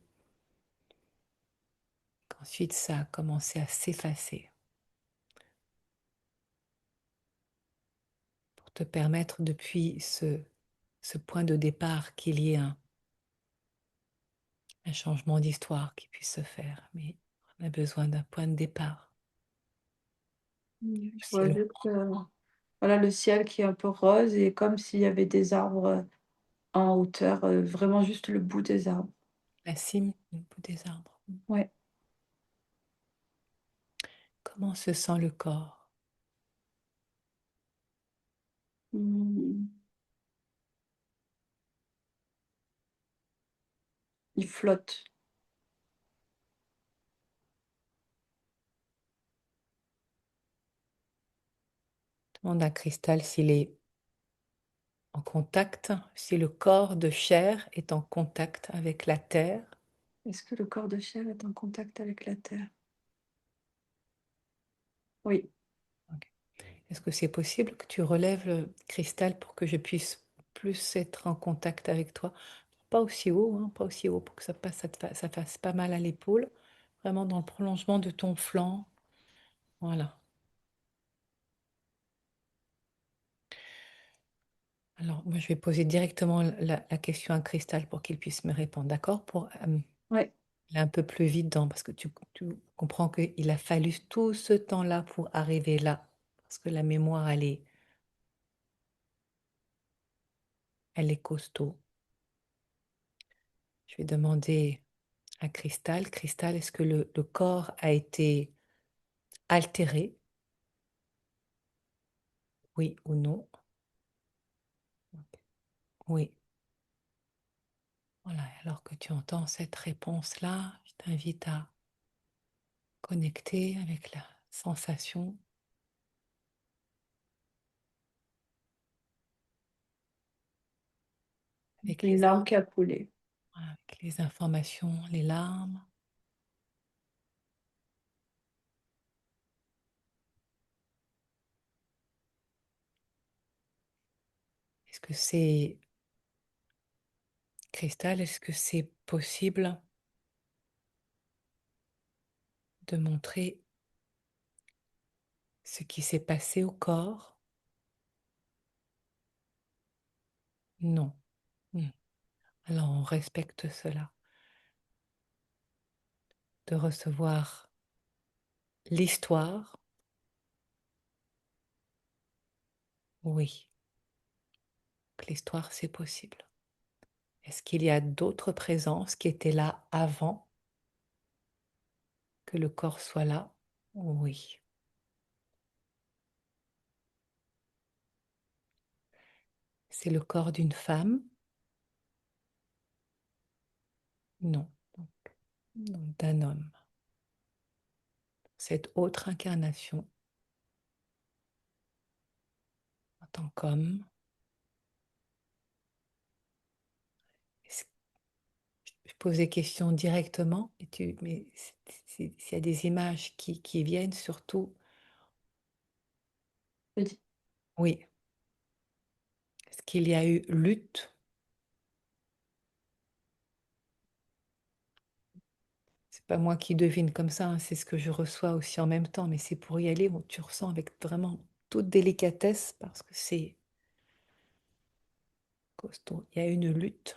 qu'ensuite ça a commencé à s'effacer pour te permettre depuis ce point de départ qu'il y ait un changement d'histoire qui puisse se faire. Mais on a besoin d'un point de départ. Je vois Ciel, juste voilà, le ciel qui est un peu rose et comme s'il y avait des arbres en hauteur, vraiment juste le bout des arbres. la cime du bout des arbres. Ouais. Comment se sent le corps? Hmm. Il flotte. Demande à Cristal s'il est en contact, si le corps de chair est en contact avec la terre. Est-ce que le corps de chair est en contact avec la terre? Oui. Ok. Est-ce que c'est possible que tu relèves le cristal pour que je puisse plus être en contact avec toi? Pas aussi haut, hein, pas aussi haut pour que ça fasse pas mal à l'épaule. Vraiment dans le prolongement de ton flanc. Voilà. Alors, moi, je vais poser directement la question à Cristal pour qu'il puisse me répondre, d'accord? Pour Ouais. aller un peu plus vite dans, parce que tu comprends qu'il a fallu tout ce temps-là pour arriver là, parce que la mémoire, elle est elle est costaud. Je vais demander à Cristal, Cristal, est-ce que le corps a été altéré? Oui ou non? Oui. Voilà, alors que tu entends cette réponse-là, je t'invite à connecter avec la sensation, avec Une larme qui a coulé. avec les informations, les larmes. Est-ce que c'est, Cristal, est-ce que c'est possible de montrer ce qui s'est passé au corps? Non. Hmm. Alors on respecte cela. De recevoir l'histoire, oui. L'histoire, c'est possible. Est-ce qu'il y a d'autres présences qui étaient là avant que le corps soit là? Oui. C'est le corps d'une femme? Non. Donc, d'un homme. Cette autre incarnation en tant qu'homme. Je pose des questions directement, mais s'il y a des images qui viennent, surtout, Je dis, oui. Est-ce qu'il y a eu lutte? C'est pas moi qui devine comme ça, hein, c'est ce que je reçois aussi en même temps, mais c'est pour y aller où tu ressens avec vraiment toute délicatesse parce que c'est costaud. Il y a une lutte.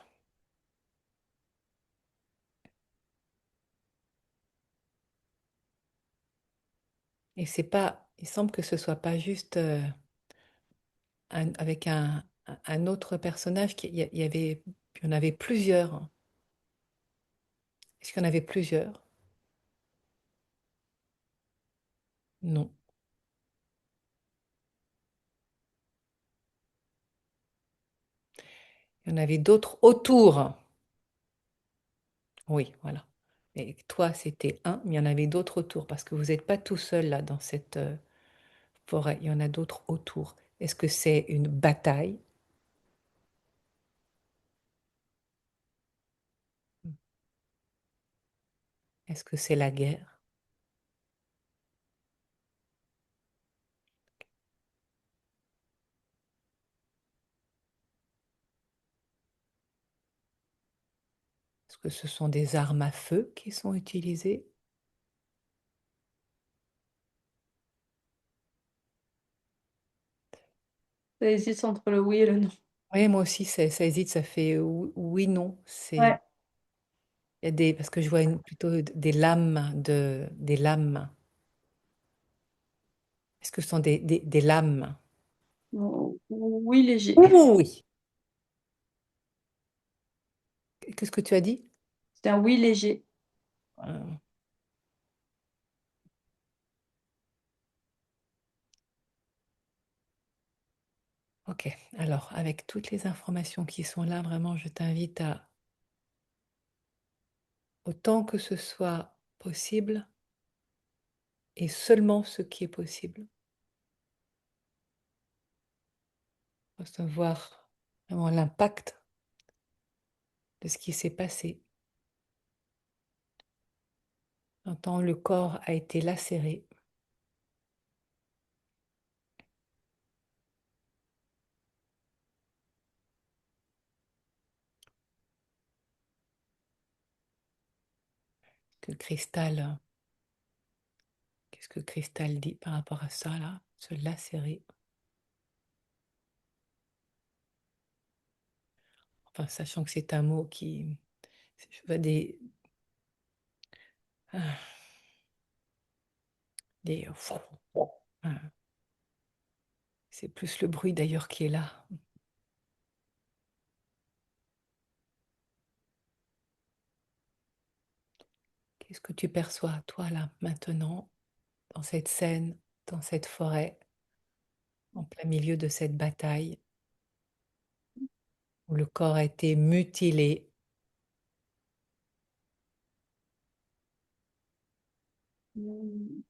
Et c'est pas, il semble que ce soit pas juste avec un autre personnage, il y en avait plusieurs. Est-ce qu'il y en avait plusieurs? Non. Il y en avait d'autres autour. Oui, voilà. Et toi, c'était un, mais il y en avait d'autres autour parce que vous n'êtes pas tout seul là dans cette forêt. Il y en a d'autres autour. Est-ce que c'est une bataille? Est-ce que c'est la guerre? Est-ce que ce sont des armes à feu qui sont utilisées? ça hésite entre le oui et le non. Oui, moi aussi, ça hésite, ça fait oui, non. Ouais. Il y a parce que je vois plutôt des lames des lames. Est-ce que ce sont des lames? Oui, léger. Oui. Qu'est-ce que tu as dit? C'est un oui léger. Euh, Ok, alors avec toutes les informations qui sont là, vraiment, je t'invite à, autant que ce soit possible, et seulement ce qui est possible, recevoir vraiment l'impact de ce qui s'est passé. Quand le corps a été lacéré, que Cristal, qu'est-ce que Cristal dit par rapport à ça, là, se lacérer? Enfin, sachant que c'est un mot qui, je vois ah, des, ah, c'est plus le bruit d'ailleurs qui est là. tu perçois, toi, là, maintenant, dans cette scène, dans cette forêt, en plein milieu de cette bataille, où le corps a été mutilé? Mmh,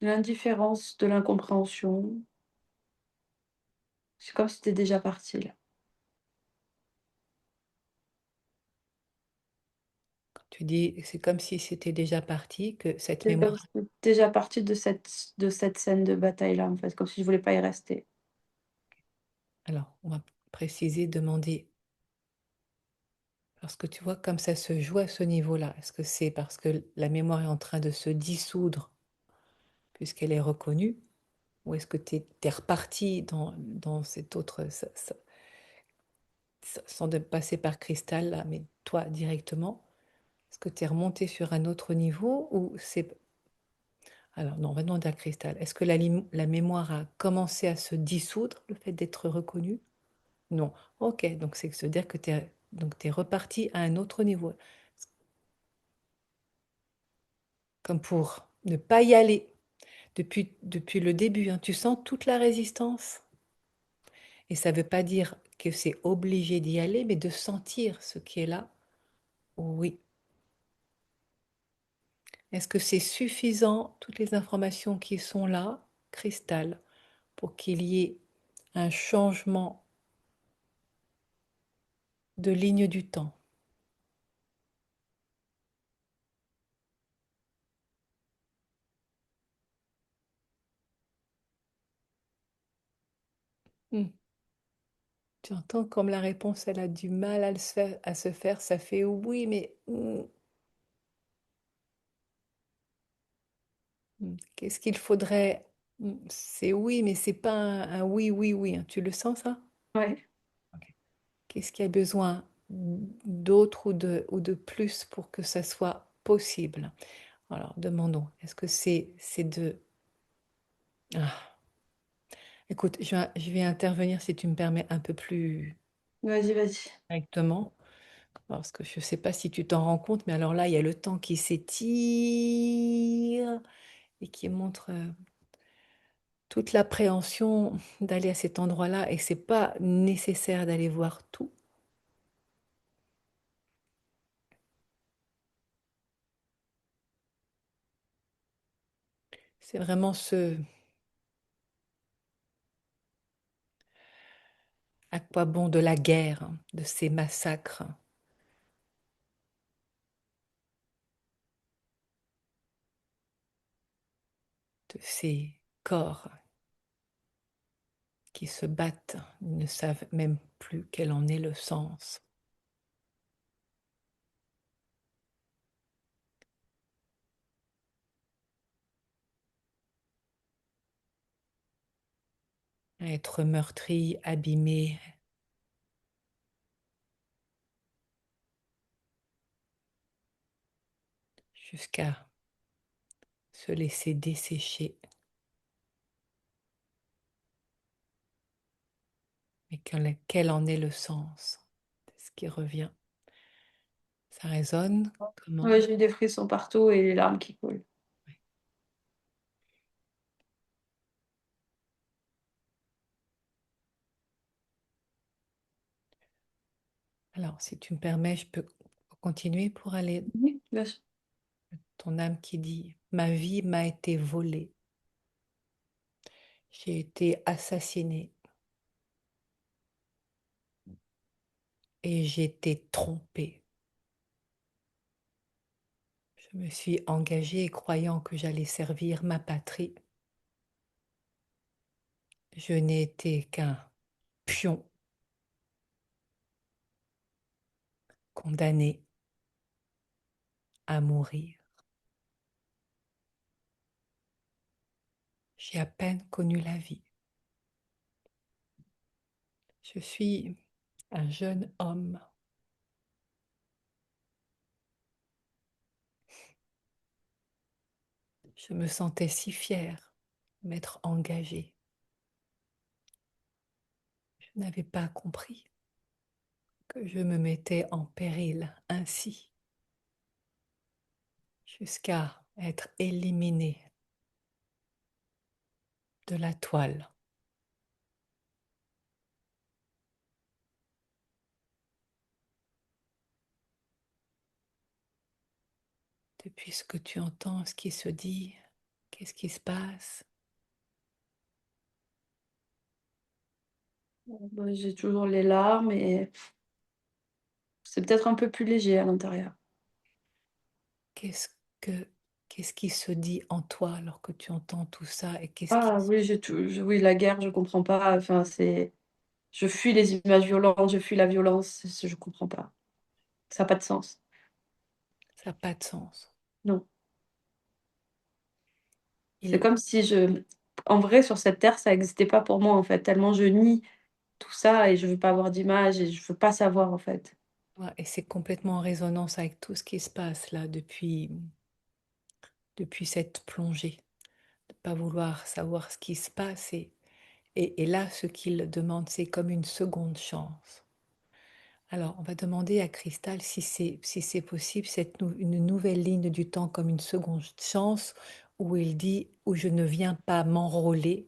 l'indifférence, de l'incompréhension. C'est comme si tu déjà parti là. Tu dis, c'est comme si c'était déjà parti, que cette C'est comme mémoire. si tu déjà parti de cette scène de bataille-là, en fait, comme si je voulais pas y rester. Alors, on va préciser, demander, parce que tu vois, comme ça se joue à ce niveau-là, est-ce que c'est parce que la mémoire est en train de se dissoudre puisqu'elle est reconnue, ou est-ce que tu es reparti dans cet autre, sans de passer par cristal, là, mais toi directement, est-ce que tu es remonté sur un autre niveau ou c'est... Alors non, on va demander à cristal. Est-ce que la mémoire a commencé à se dissoudre, le fait d'être reconnue? Non. Ok, donc c'est se dire que tu es, donc tu reparti à un autre niveau. Comme pour ne pas y aller depuis le début, hein. Tu sens toute la résistance. Et ça ne veut pas dire que c'est obligé d'y aller, mais de sentir ce qui est là. Oui. Est-ce que c'est suffisant, toutes les informations qui sont là, cristal, pour qu'il y ait un changement de ligne du temps? Hmm. Tu entends comme la réponse, elle a du mal à se faire, ça fait oui, mais qu'est-ce qu'il faudrait? C'est oui, mais c'est pas un oui, oui, oui, hein. Tu le sens, ça? Ouais. Ok. Qu'est-ce qu'il y a besoin d'autre ou de plus pour que ça soit possible? Alors, demandons, est-ce que c'est de... Ah, écoute, je vais intervenir si tu me permets un peu plus Vas-y, vas-y. directement, parce que je ne sais pas si tu t'en rends compte, mais alors là, il y a le temps qui s'étire et qui montre toute l'appréhension d'aller à cet endroit-là, et c'est pas nécessaire d'aller voir tout. C'est vraiment ce à quoi bon de la guerre, hein, de ces massacres, de ces corps qui se battent, ils ne savent même plus quel en est le sens. Être meurtri, abîmé, jusqu'à se laisser dessécher. Mais quel en est le sens? C'est ce qui revient. Ça résonne? Ouais, Comment? j'ai eu des frissons partout et les larmes qui coulent. Ouais. Alors, si tu me permets, je peux continuer pour aller... Oui, bien sûr. Ton âme qui dit, ma vie m'a été volée, j'ai été assassinée et j'ai été trompée. Je me suis engagée croyant que j'allais servir ma patrie. Je n'ai été qu'un pion condamné à mourir. J'ai à peine connu la vie. Je suis un jeune homme. Je me sentais si fière de m'être engagée. Je n'avais pas compris que je me mettais en péril ainsi. jusqu'à être éliminé de la toile. Depuis ce que tu entends, ce qui se dit, qu'est-ce qui se passe? Bah, j'ai toujours les larmes et c'est peut-être un peu plus léger à l'intérieur. Qu'est-ce que qu'est-ce qui se dit en toi alors que tu entends tout ça et qu'est-ce qui Ah oui, oui, la guerre, je comprends pas, enfin, c'est je fuis les images violentes, je fuis la violence, je comprends pas. Ça a pas de sens. ça n'a pas de sens. Non. C'est Il, comme si en vrai, sur cette terre, ça existait pas pour moi, en fait, tellement je nie tout ça et je veux pas avoir d'image et je veux pas savoir, en fait. ouais, et c'est complètement en résonance avec tout ce qui se passe là depuis cette plongée, de pas vouloir savoir ce qui se passe et là, ce qu'il demande, c'est comme une seconde chance. Alors, on va demander à Cristal si c'est possible, une nouvelle ligne du temps comme une seconde chance où il dit, où je ne viens pas m'enrôler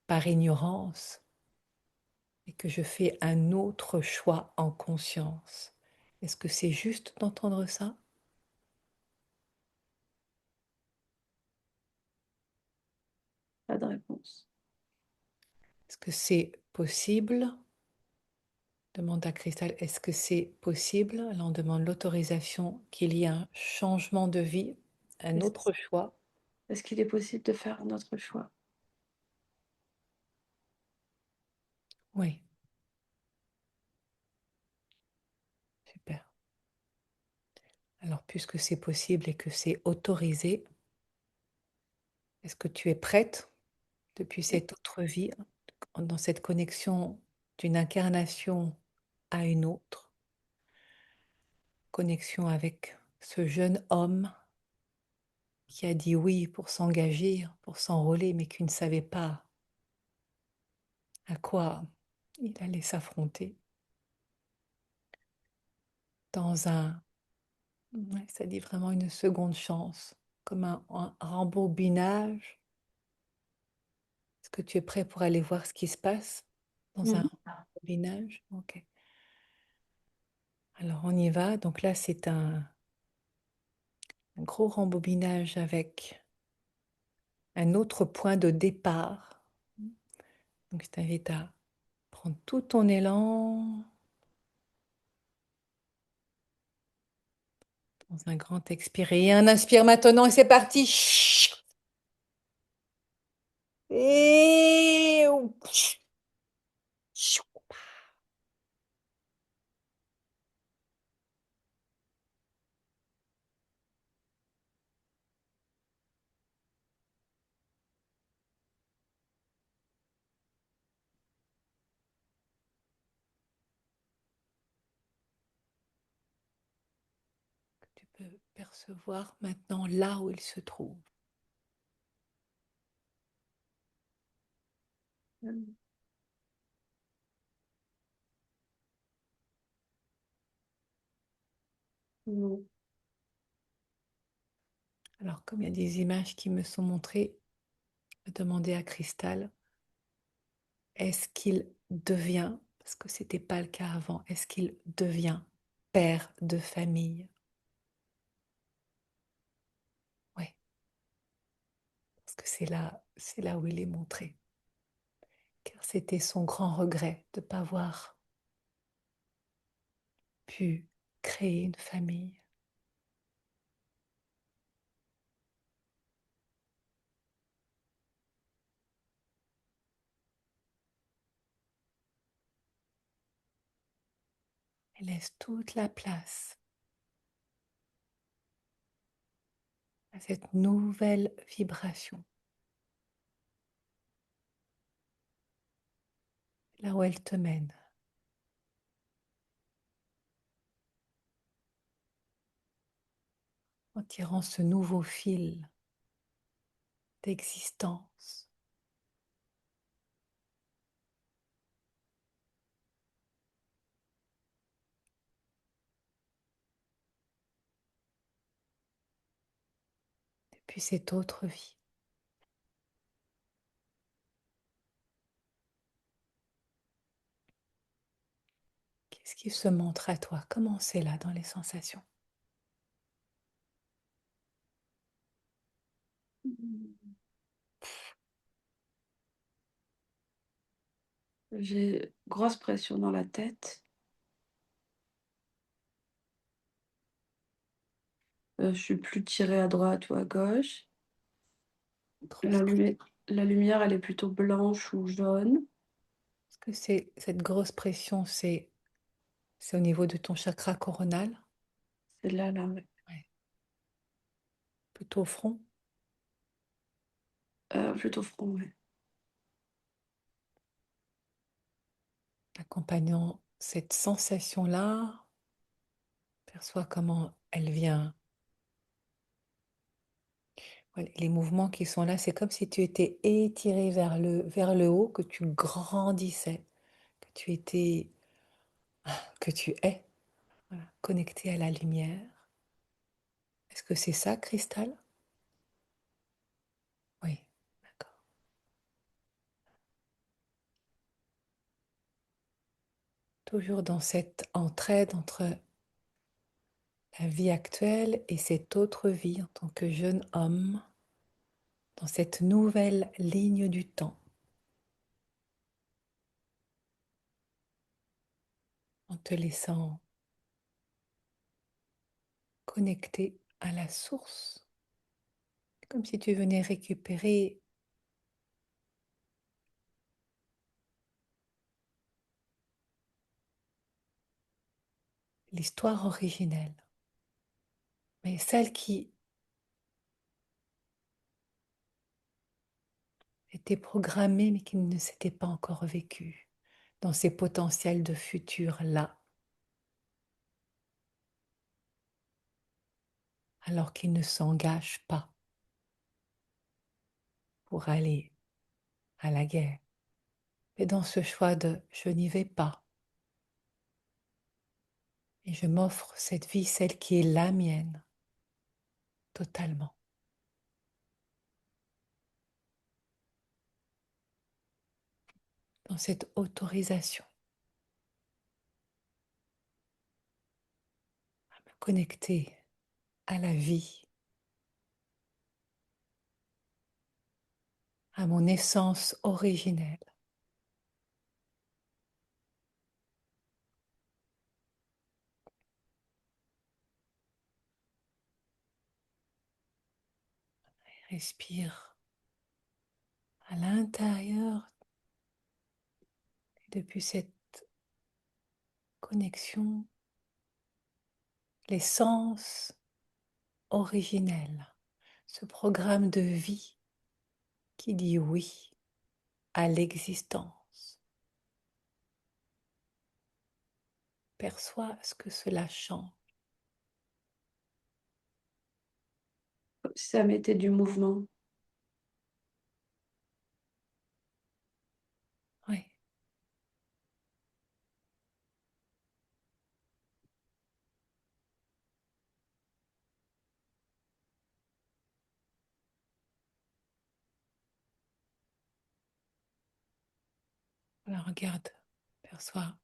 par ignorance et que je fais un autre choix en conscience. Est-ce que c'est juste d'entendre ça? Pas de réponse. Est-ce que c'est possible? Demande à Cristal, est-ce que c'est possible? Alors on demande l'autorisation qu'il y ait un changement de vie, un Est-ce autre choix. est-ce qu'il est possible de faire un autre choix? Oui, super. Alors, puisque c'est possible et que c'est autorisé, est-ce que tu es prête depuis Oui. cette autre vie, dans cette connexion d'une incarnation à une autre, connexion avec ce jeune homme qui a dit oui pour s'engager, pour s'enrôler, mais qui ne savait pas à quoi il allait s'affronter dans ouais, ça dit vraiment une seconde chance, comme un rembobinage. Est-ce que tu es prêt pour aller voir ce qui se passe dans un Mmh. rembobinage? Ok. Alors on y va. Donc là, c'est un gros rembobinage avec un autre point de départ. Donc je t'invite à prendre tout ton élan dans un grand expire et un inspire maintenant et c'est parti. Et tu peux percevoir maintenant là où il se trouve. Mmh. Non. Alors comme il y a des images qui me sont montrées, je vais demander à Cristal, est-ce qu'il devient, parce que ce n'était pas le cas avant, est-ce qu'il devient père de famille? Oui, parce que c'est là où il est montré. Car c'était son grand regret de ne pas avoir pu créer une famille. Et laisse toute la place à cette nouvelle vibration, là où elle te mène, en tirant ce nouveau fil d'existence. depuis cette autre vie. Qu'est-ce qui se montre à toi? Comment c'est là dans les sensations? J'ai grosse pression dans la tête. Je suis plus tirée à droite ou à gauche. Trop La stress. lumie la lumière, elle est plutôt blanche ou jaune. Est-ce que c'est cette grosse pression, c'est au niveau de ton chakra coronal? C'est là, ouais. Ouais. Plutôt au front? Plutôt front, ouais. Accompagnant cette sensation-là, perçois comment elle vient. Voilà, les mouvements qui sont là, c'est comme si tu étais étiré vers le haut, que tu grandissais, que tu étais, que tu es, voilà, connecté à la lumière. Est-ce que c'est ça, Cristal? Oui, d'accord. Toujours dans cette entraide entre la vie actuelle et cette autre vie en tant que jeune homme, dans cette nouvelle ligne du temps, en te laissant connecté à la source, comme si tu venais récupérer l'histoire originelle, mais celle qui était programmée mais qui ne s'était pas encore vécue dans ses potentiels de futur là, alors qu'il ne s'engage pas pour aller à la guerre. Et dans ce choix de je n'y vais pas, et je m'offre cette vie, celle qui est la mienne, totalement. Dans cette autorisation à me connecter à la vie, à mon essence originelle. Respire à l'intérieur et depuis cette connexion, l'essence originelle, ce programme de vie qui dit oui à l'existence. Perçois ce que cela change. Comme si ça mettait du mouvement. Oui, voilà, regarde, perçois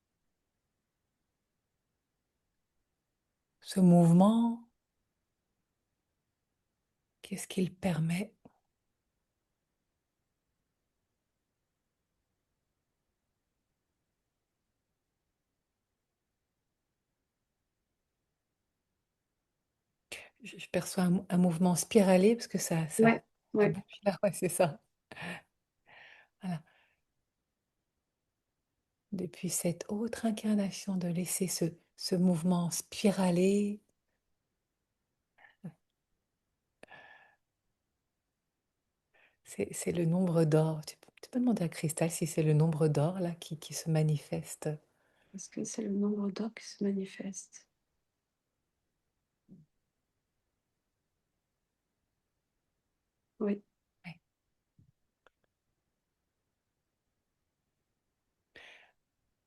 ce mouvement, qu'est-ce qu'il permet. Je perçois un mouvement spiralé parce que Ouais, ça ouais. bouge là, ouais, c'est ça. Voilà. Depuis cette autre incarnation de laisser ce mouvement spiraler. C'est le nombre d'or. Tu peux demander à Cristal si c'est le nombre d'or là qui se manifeste. Parce que c'est le nombre d'or qui se manifeste. Oui. Ouais.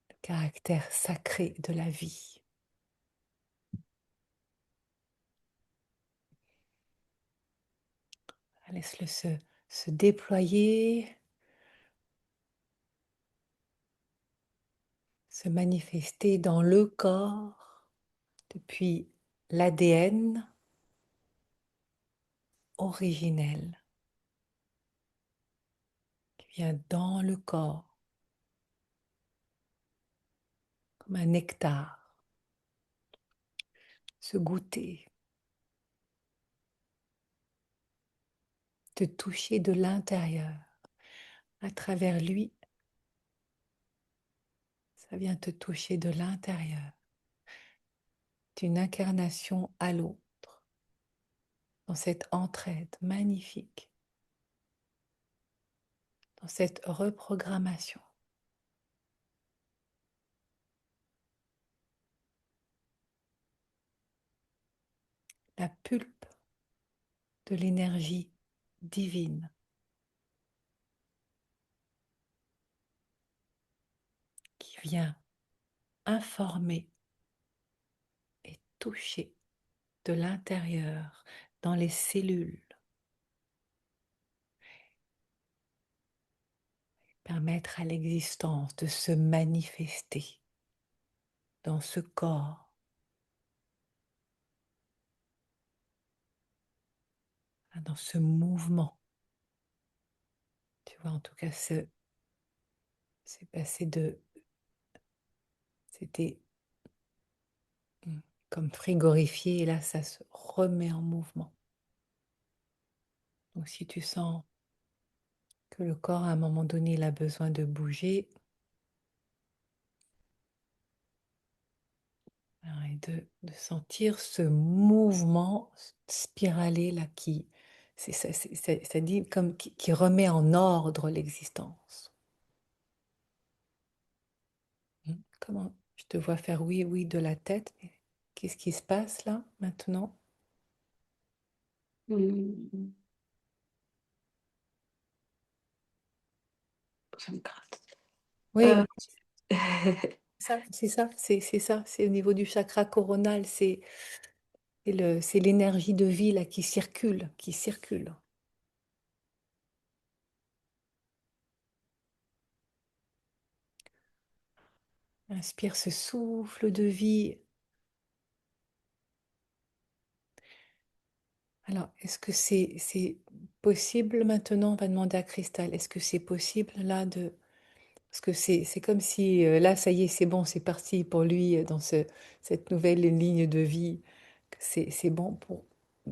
Le caractère sacré de la vie. Laisse-le se déployer, se manifester dans le corps depuis l'ADN originel qui vient dans le corps comme un nectar, se goûter, te toucher de l'intérieur. À travers lui, ça vient te toucher de l'intérieur, d'une incarnation à l'autre, dans cette entraide magnifique, dans cette reprogrammation. La pulpe de l'énergie divine qui vient informer et toucher de l'intérieur dans les cellules, permettre à l'existence de se manifester dans ce corps, dans ce mouvement. Tu vois, en tout cas, c'est passé de... C'était comme frigorifié et là, ça se remet en mouvement. Donc, si tu sens que le corps, à un moment donné, il a besoin de bouger, et de sentir ce mouvement spiralé là qui, ça dit comme qui remet en ordre l'existence. Comment je te vois faire oui, oui de la tête, mais qu'est-ce qui se passe là maintenant? Mmh. Ça me gratte. Oui, Euh, c'est ça, c'est ça, c'est au niveau du chakra coronal, c'est l'énergie de vie là qui circule, qui circule. Inspire ce souffle de vie. Alors, est-ce que c'est possible maintenant? On va demander à Cristal, est-ce que c'est possible là de... Parce que c'est comme si là, ça y est, c'est bon, c'est parti pour lui dans cette nouvelle ligne de vie. C'est bon pour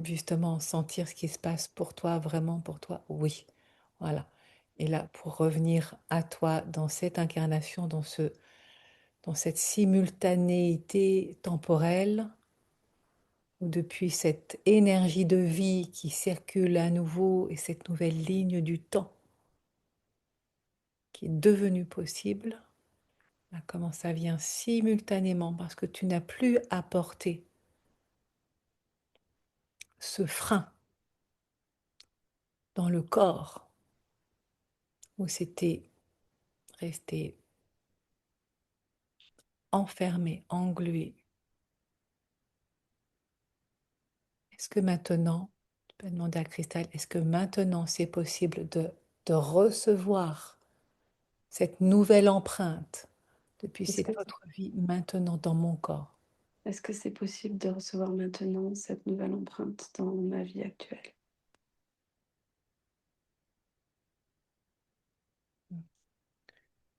justement sentir ce qui se passe pour toi, vraiment pour toi. Oui, voilà. Et là, pour revenir à toi dans cette incarnation, dans cette simultanéité temporelle, où depuis cette énergie de vie qui circule à nouveau et cette nouvelle ligne du temps qui est devenue possible, là, comment ça vient simultanément parce que tu n'as plus à porter ce frein dans le corps où c'était resté enfermé, englué. Est-ce que maintenant, tu peux demander à Cristal, est-ce que maintenant c'est possible de recevoir cette nouvelle empreinte depuis est-ce que, cette autre vie maintenant dans mon corps? est-ce que c'est possible de recevoir maintenant cette nouvelle empreinte dans ma vie actuelle?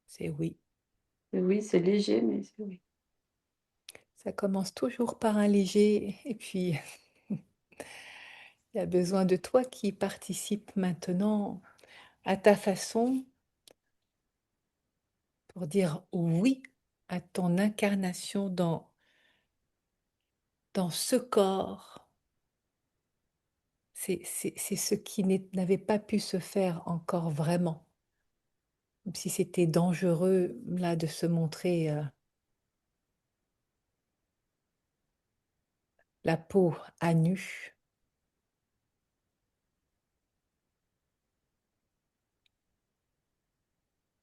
C'est oui. Oui, c'est léger, mais c'est oui. Ça commence toujours par un léger et puis il y a besoin de toi qui participe maintenant à ta façon pour dire oui à ton incarnation dans ce corps. C'est ce qui n'avait pas pu se faire encore vraiment. Comme si c'était dangereux là de se montrer la peau à nu.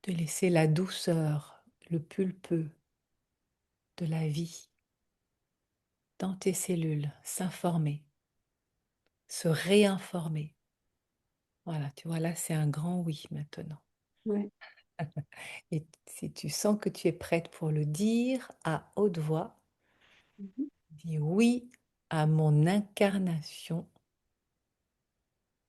De laisser la douceur, le pulpeux de la vie dans tes cellules s'informer, se réinformer Voilà, tu vois, là, c'est un grand oui maintenant. Ouais. Et si tu sens que tu es prête pour le dire à haute voix, Mmh. dis oui à mon incarnation.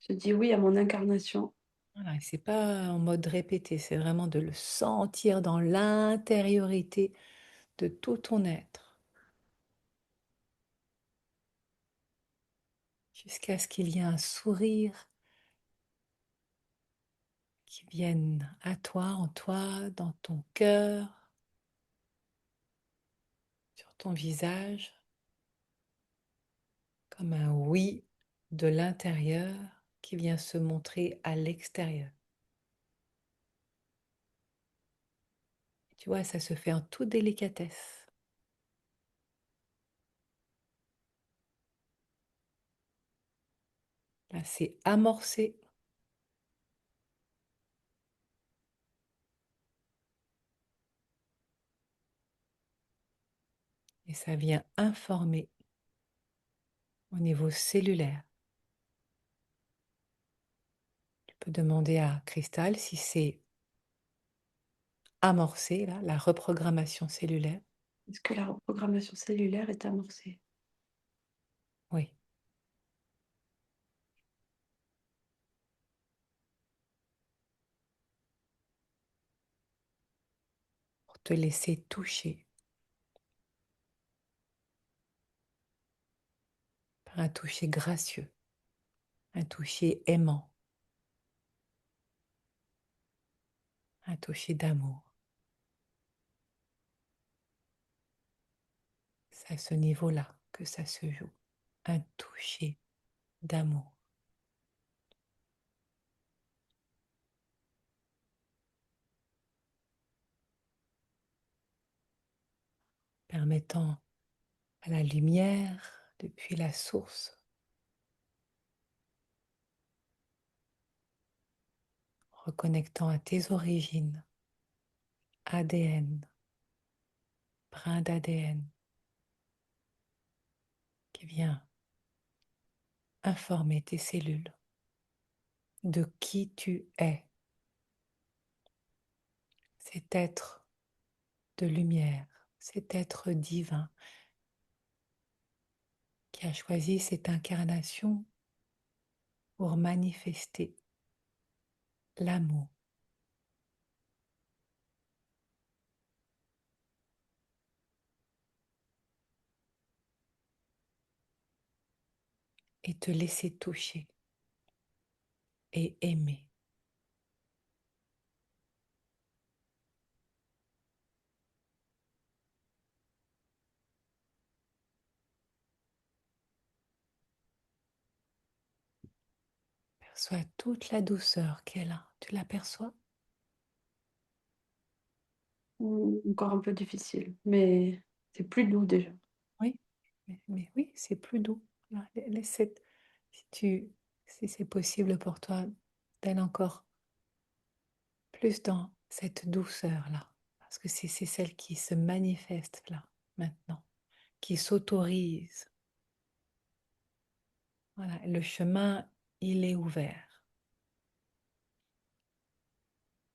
Je dis oui à mon incarnation. Voilà, et c'est pas en mode répété, c'est vraiment de le sentir dans l'intériorité de tout ton être, jusqu'à ce qu'il y ait un sourire qui vienne à toi, en toi, dans ton cœur, sur ton visage, comme un oui de l'intérieur qui vient se montrer à l'extérieur. Tu vois, ça se fait en toute délicatesse. Là, c'est amorcé et ça vient informer au niveau cellulaire. Tu peux demander à Cristal si c'est amorcé, là, la reprogrammation cellulaire. Est-ce que la reprogrammation cellulaire est amorcée? Oui, pour te laisser toucher par un toucher gracieux, un toucher aimant, un toucher d'amour. C'est à ce niveau-là que ça se joue. Un toucher d'amour. Permettant à la lumière, depuis la source, reconnectant à tes origines, ADN, brin d'ADN, qui vient informer tes cellules de qui tu es, cet être de lumière, cet être divin qui a choisi cette incarnation pour manifester l'amour et te laisser toucher et aimer. Perçois toute la douceur qu'elle a. Tu l'aperçois? Encore un peu difficile, mais c'est plus doux déjà. Oui, mais oui, c'est plus doux. Voilà, si tu, si c'est possible pour toi d'aller encore plus dans cette douceur-là, parce que c'est celle qui se manifeste là, maintenant, qui s'autorise. Voilà, le chemin, il est ouvert.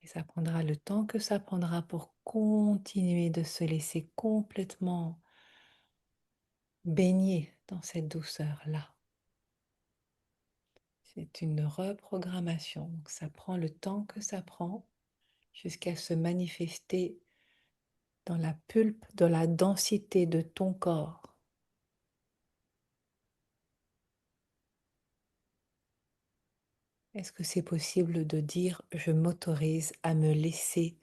Et ça prendra le temps que ça prendra pour continuer de se laisser complètement baigner dans cette douceur-là. C'est une reprogrammation. Donc ça prend le temps que ça prend jusqu'à se manifester dans la pulpe, dans la densité de ton corps. Est-ce que c'est possible de dire je m'autorise à me laisser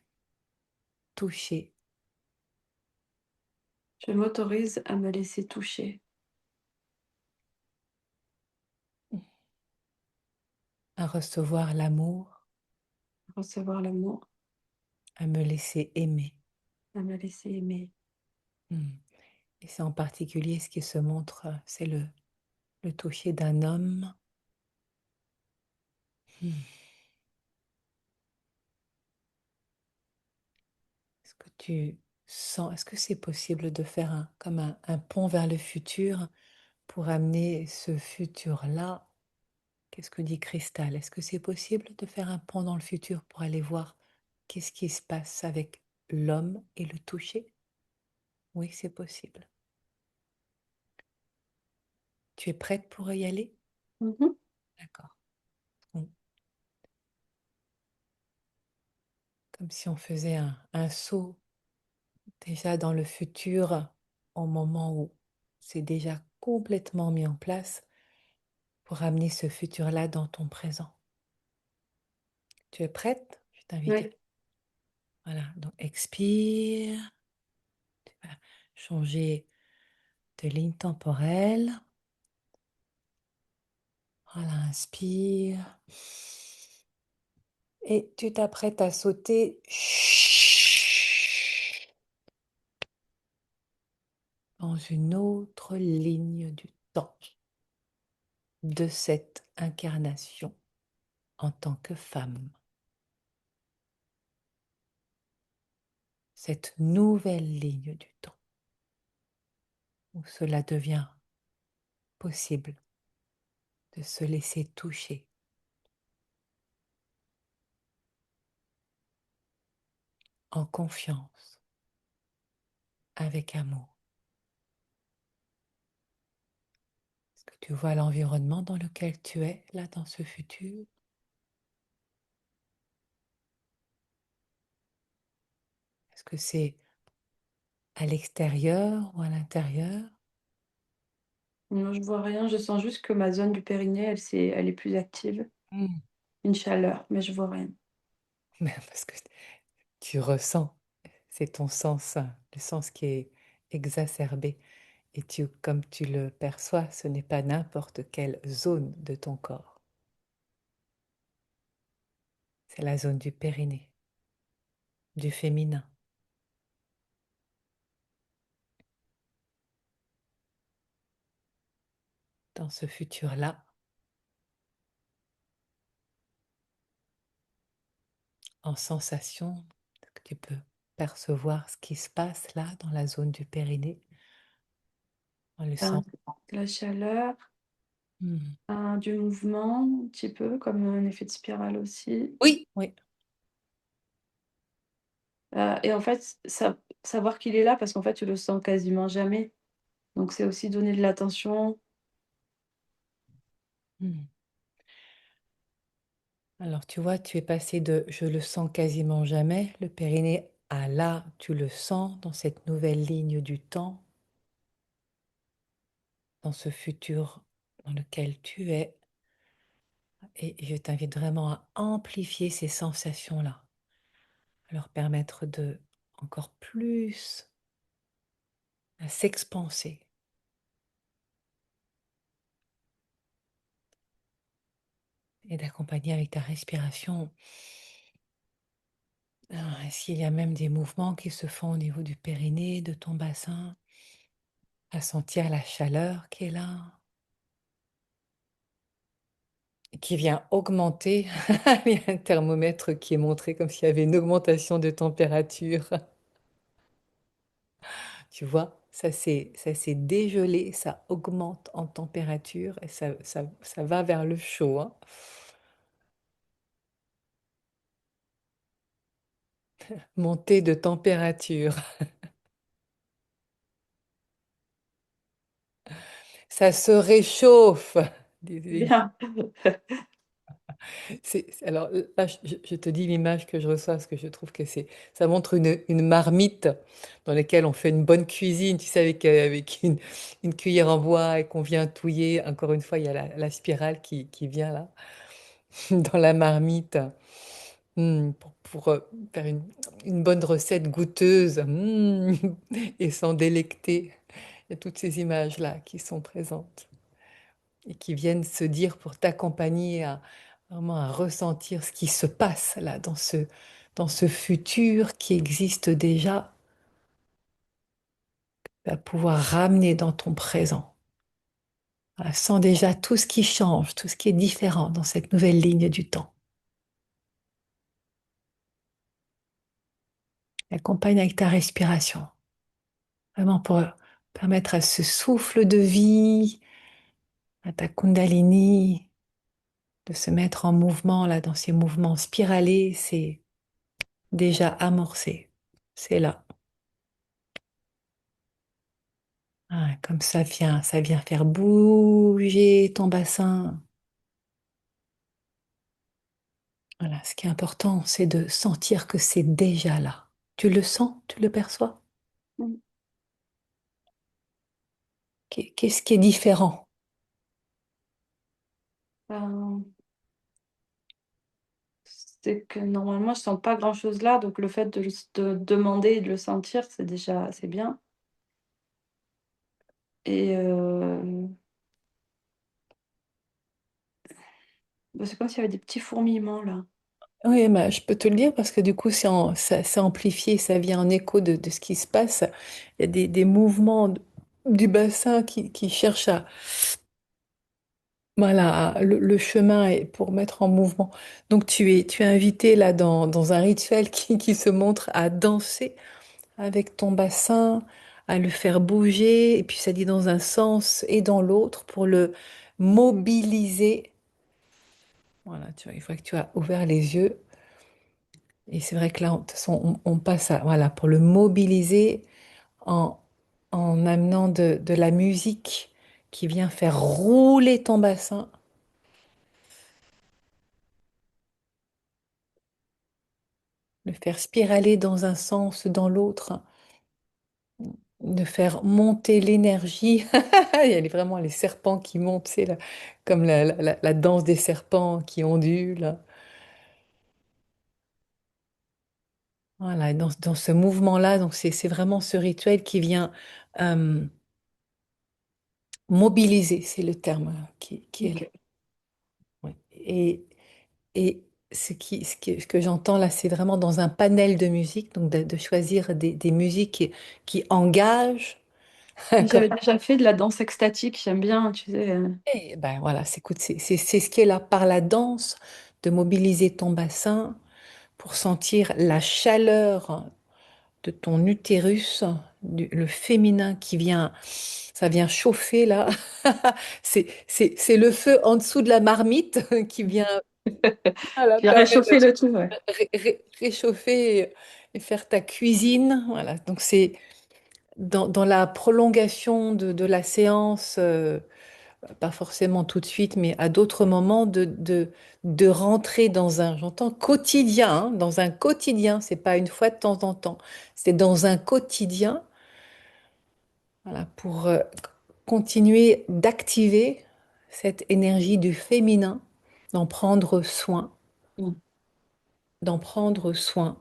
toucher, Je m'autorise à me laisser toucher, à recevoir l'amour, à recevoir l'amour, à me laisser aimer? à me laisser aimer. Hmm. Et c'est en particulier ce qui se montre, c'est le toucher d'un homme. Hmm. Est-ce que tu sens, est-ce que c'est possible de faire comme un pont vers le futur pour amener ce futur-là Qu'est-ce que dit Cristal? Est-ce que c'est possible de faire un pont dans le futur pour aller voir qu'est-ce qui se passe avec l'homme et le toucher? Oui, c'est possible. Tu es prête pour y aller? Mhm. D'accord. Bon, comme si on faisait un saut déjà dans le futur au moment où c'est déjà complètement mis en place pour amener ce futur-là dans ton présent. Tu es prête? Je t'invite. Oui. Voilà, donc expire, tu vas changer de ligne temporelle. Voilà, inspire. Et tu t'apprêtes à sauter dans une autre ligne du temps de cette incarnation en tant que femme. Cette nouvelle ligne du temps où cela devient possible de se laisser toucher en confiance, avec amour. Est-ce que tu vois l'environnement dans lequel tu es là dans ce futur? Est-ce que c'est à l'extérieur ou à l'intérieur? Non, je vois rien, je sens juste que ma zone du périnée, elle est plus active. Mm. Une chaleur, mais je vois rien. Parce que tu ressens, c'est ton sens, le sens qui est exacerbé. Et comme tu le perçois, ce n'est pas n'importe quelle zone de ton corps. C'est la zone du périnée, du féminin. Dans ce futur-là, en sensation, est-ce que tu peux percevoir ce qui se passe là dans la zone du périnée, en le Enfin, sens. de la chaleur, Hmm. du mouvement, un petit peu, comme un effet de spirale aussi. Oui, oui. Et en fait, savoir qu'il est là, parce qu'en fait, tu le sens quasiment jamais. Donc c'est aussi donner de l'attention. Hmm. Alors tu vois, tu es passé de je le sens quasiment jamais, le périnée, à là, tu le sens dans cette nouvelle ligne du temps, dans ce futur dans lequel tu es. Et je t'invite vraiment à amplifier ces sensations-là, à leur permettre de encore plus à s'expanser et d'accompagner avec ta respiration. Est-ce qu'il y a même des mouvements qui se font au niveau du périnée, de ton bassin, à sentir la chaleur qui est là, et qui vient augmenter. Il y a un thermomètre qui est montré comme s'il y avait une augmentation de température. Tu vois, ça s'est dégelé, ça augmente en température et ça va vers le chaud, hein. Montée de température. Ça se réchauffe. Bien. Alors là, je te dis l'image que je reçois parce que je trouve que ça montre une marmite dans laquelle on fait une bonne cuisine, tu sais, avec une cuillère en bois et qu'on vient touiller. Encore une fois, il y a la spirale qui vient là, dans la marmite, pour faire une bonne recette goûteuse, et s'en délecter. Il y a toutes ces images-là qui sont présentes et qui viennent se dire pour t'accompagner à vraiment à ressentir ce qui se passe là dans ce futur qui existe déjà, à pouvoir ramener dans ton présent. Voilà, sens déjà tout ce qui change, tout ce qui est différent dans cette nouvelle ligne du temps. Accompagne avec ta respiration, vraiment pour permettre à ce souffle de vie, à ta Kundalini, de se mettre en mouvement, là, dans ces mouvements spiralés, c'est déjà amorcé. C'est là. Ah, comme ça vient faire bouger ton bassin. Voilà, ce qui est important, c'est de sentir que c'est déjà là. Tu le sens, tu le perçois. Mmh. Qu'est-ce qui est différent? Ben, c'est que normalement, je sens pas grand-chose là, donc le fait de demander et de le sentir, c'est déjà c'est bien et bah, c'est comme s'il y avait des petits fourmillements là. Oui, bah, je peux te le dire parce que du coup, c'est amplifié, ça vient en écho de ce qui se passe. Il y a des mouvements du bassin qui cherchent à, voilà, le chemin est pour mettre en mouvement. Donc, tu es invité là dans un rituel qui se montre à danser avec ton bassin, à le faire bouger, et puis ça dit dans un sens et dans l'autre pour le mobiliser. Voilà, tu vois, une fois que tu as ouvert les yeux, et c'est vrai que là, de toute façon, on passe à, voilà, pour le mobiliser en, en amenant de la musique qui vient faire rouler ton bassin, le faire spiraler dans un sens, dans l'autre, de faire monter l'énergie. Il y a vraiment les serpents qui montent, c'est comme la danse des serpents qui ondulent. Voilà, et dans ce mouvement-là, donc c'est vraiment ce rituel qui vient euh, mobiliser, c'est le terme qui est là. OK. Ouais. Et ce que j'entends là, c'est vraiment dans un panel de musique, donc de choisir des musiques qui engagent. Comme, J'avais déjà fait de la danse extatique, j'aime bien, tu sais, et ben voilà, écoute, c'est ce qui est là par la danse, de mobiliser ton bassin pour sentir la chaleur de ton utérus, le féminin qui vient, ça vient chauffer là. C'est le feu en dessous de la marmite qui vient, voilà, qui a permettre réchauffé le tout, ouais. réchauffer et faire ta cuisine. Voilà, donc c'est dans la prolongation de la séance, pas forcément tout de suite, mais à d'autres moments, de rentrer dans un, j'entends quotidien, hein, dans un quotidien, c'est pas une fois de temps en temps, c'est dans un quotidien, voilà, pour continuer d'activer cette énergie du féminin, d'en prendre soin, Mmh. d'en prendre soin.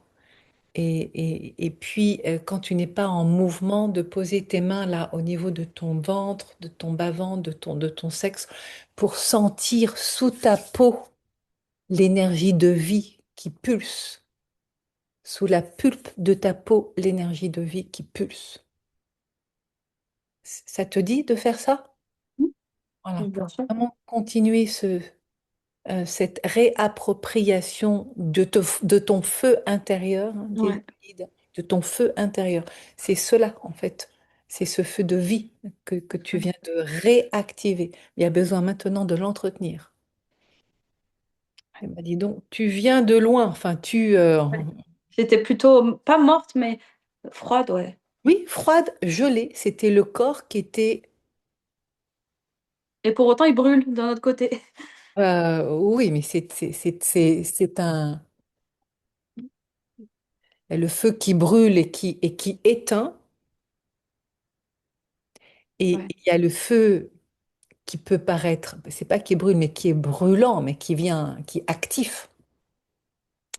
Et puis, quand tu n'es pas en mouvement, de poser tes mains là au niveau de ton ventre, de ton bas-ventre, de ton sexe, pour sentir sous ta peau l'énergie de vie qui pulse. Sous la pulpe de ta peau, l'énergie de vie qui pulse. Ça te dit de faire ça? Voilà, Mmh, pour bien sûr. vraiment continuer cette réappropriation de ton feu intérieur, hein, dis-le, Ouais, guide, de ton feu intérieur. C'est cela, en fait. C'est ce feu de vie que tu ouais, viens de réactiver. Il y a besoin maintenant de l'entretenir. Elle m'a dit donc, tu viens de loin. Enfin, ouais. J'étais plutôt pas morte, mais froide, ouais. oui, froide, gelée. C'était le corps qui était, Et pour autant, il brûle d'un autre côté. oui, mais c'est le feu qui brûle et qui éteint. Et Ouais. il y a le feu qui peut paraître, c'est pas qui brûle, mais qui est brûlant, mais qui vient, qui est actif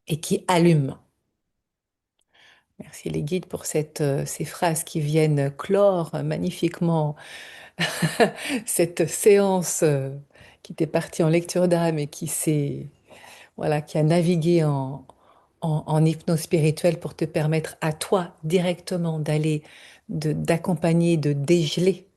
et qui allume. Merci les guides pour ces phrases qui viennent clore magnifiquement cette séance qui était partie en lecture d'âme et voilà, qui a navigué en hypnose spirituelle pour te permettre à toi directement d'accompagner, de dégeler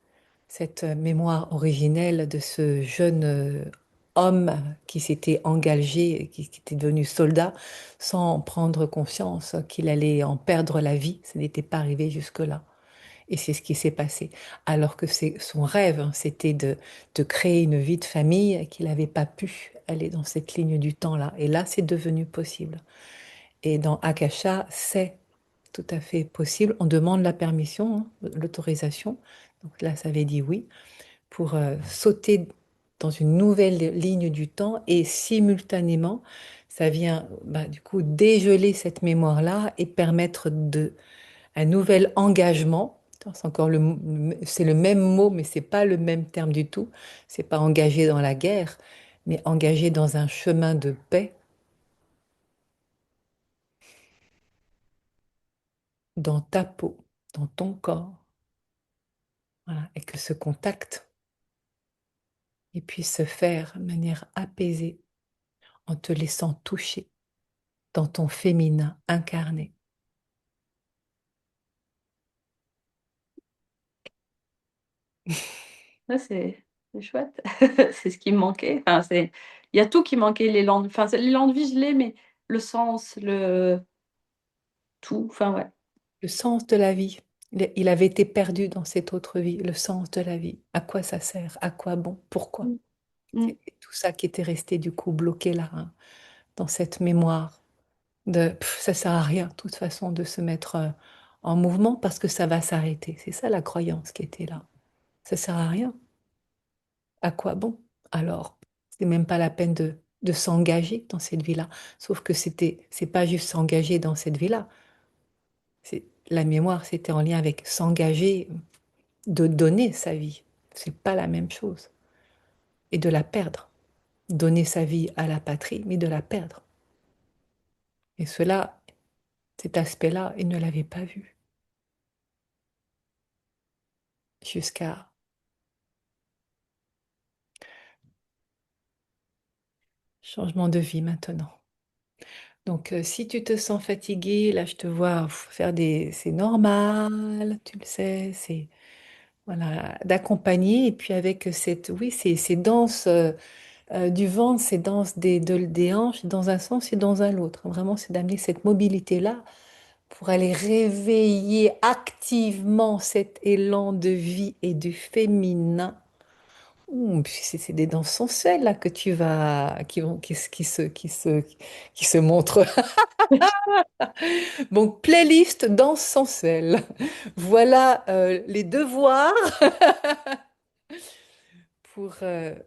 cette mémoire originelle de ce jeune homme qui s'était engagé, qui était devenu soldat, sans prendre conscience qu'il allait en perdre la vie. Ce n'était pas arrivé jusque-là. Et c'est ce qui s'est passé. Alors que c'est son rêve, hein, c'était de créer une vie de famille qu'il n'avait pas pu aller dans cette ligne du temps-là. Et là, c'est devenu possible. Et dans Akasha, c'est tout à fait possible. On demande la permission, hein, l'autorisation. Donc là, ça avait dit oui pour sauter dans une nouvelle ligne du temps et simultanément, ça vient bah, du coup dégeler cette mémoire-là et permettre un nouvel engagement. C'est encore c'est le même mot, mais c'est pas le même terme du tout. C'est pas engagé dans la guerre, mais engagé dans un chemin de paix dans ta peau, dans ton corps. Voilà. Et que ce contact il puisse se faire de manière apaisée en te laissant toucher dans ton féminin incarné. Ouais, c'est chouette. C'est ce qui me manquait. Enfin, il y a tout qui manquait, l'élan, enfin, l'élan de vie, je l'ai, mais le sens, le tout, enfin, ouais. Le sens de la vie. Il avait été perdu dans cette autre vie, le sens de la vie. À quoi ça sert? À quoi bon? Pourquoi? Mm. Mm. C'est tout ça qui était resté du coup bloqué là, hein, dans cette mémoire ça sert à rien, de toute façon, de se mettre en mouvement parce que ça va s'arrêter. C'est ça la croyance qui était là. Ça sert à rien. À quoi bon? Alors, c'est même pas la peine de s'engager dans cette vie-là. Sauf que c'est pas juste s'engager dans cette vie-là. La mémoire, c'était en lien avec s'engager, de donner sa vie. C'est pas la même chose. Et de la perdre. Donner sa vie à la patrie, mais de la perdre. Et cela, cet aspect-là, il ne l'avait pas vu jusqu'à changement de vie maintenant. Donc, si tu te sens fatigué, là, je te vois faire des... C'est normal, tu le sais, c'est... Voilà, d'accompagner. Et puis avec cette... Oui, ces danses du ventre, ces danses des hanches, dans un sens et dans un autre. Vraiment, c'est d'amener cette mobilité-là pour aller réveiller activement cet élan de vie et du féminin. Puis c'est des danses sensuelles là que tu vas qui se montrent. Donc playlist danse sensuelle. Voilà les devoirs pour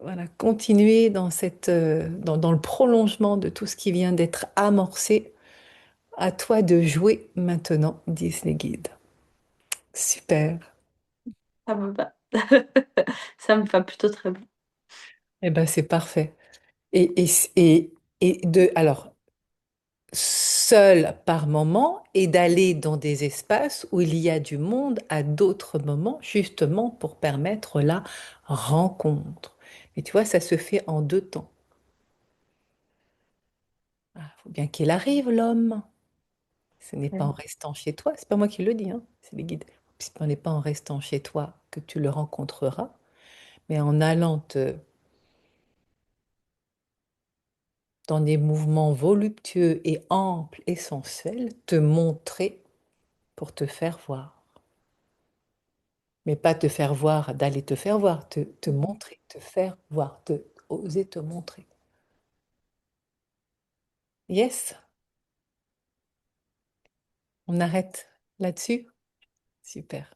voilà, continuer dans dans le prolongement de tout ce qui vient d'être amorcé. À toi de jouer maintenant, Disney Guide. Super. Ça me va. Ça me va plutôt très bien. Eh ben c'est parfait. Et, et, alors, seul par moment et d'aller dans des espaces où il y a du monde à d'autres moments, justement pour permettre la rencontre. Mais tu vois, ça se fait en deux temps. Il faut bien qu'il arrive, l'homme. Ce n'est pas en restant chez toi, c'est pas moi qui le dis, hein, c'est les guides. Ce n'est pas en restant chez toi que tu le rencontreras, mais en allant dans des mouvements voluptueux et amples et sensuels, te montrer pour te faire voir. Mais pas te faire voir, d'aller te faire voir, te montrer, te faire voir, oser te montrer. Yes, on arrête là-dessus? Super.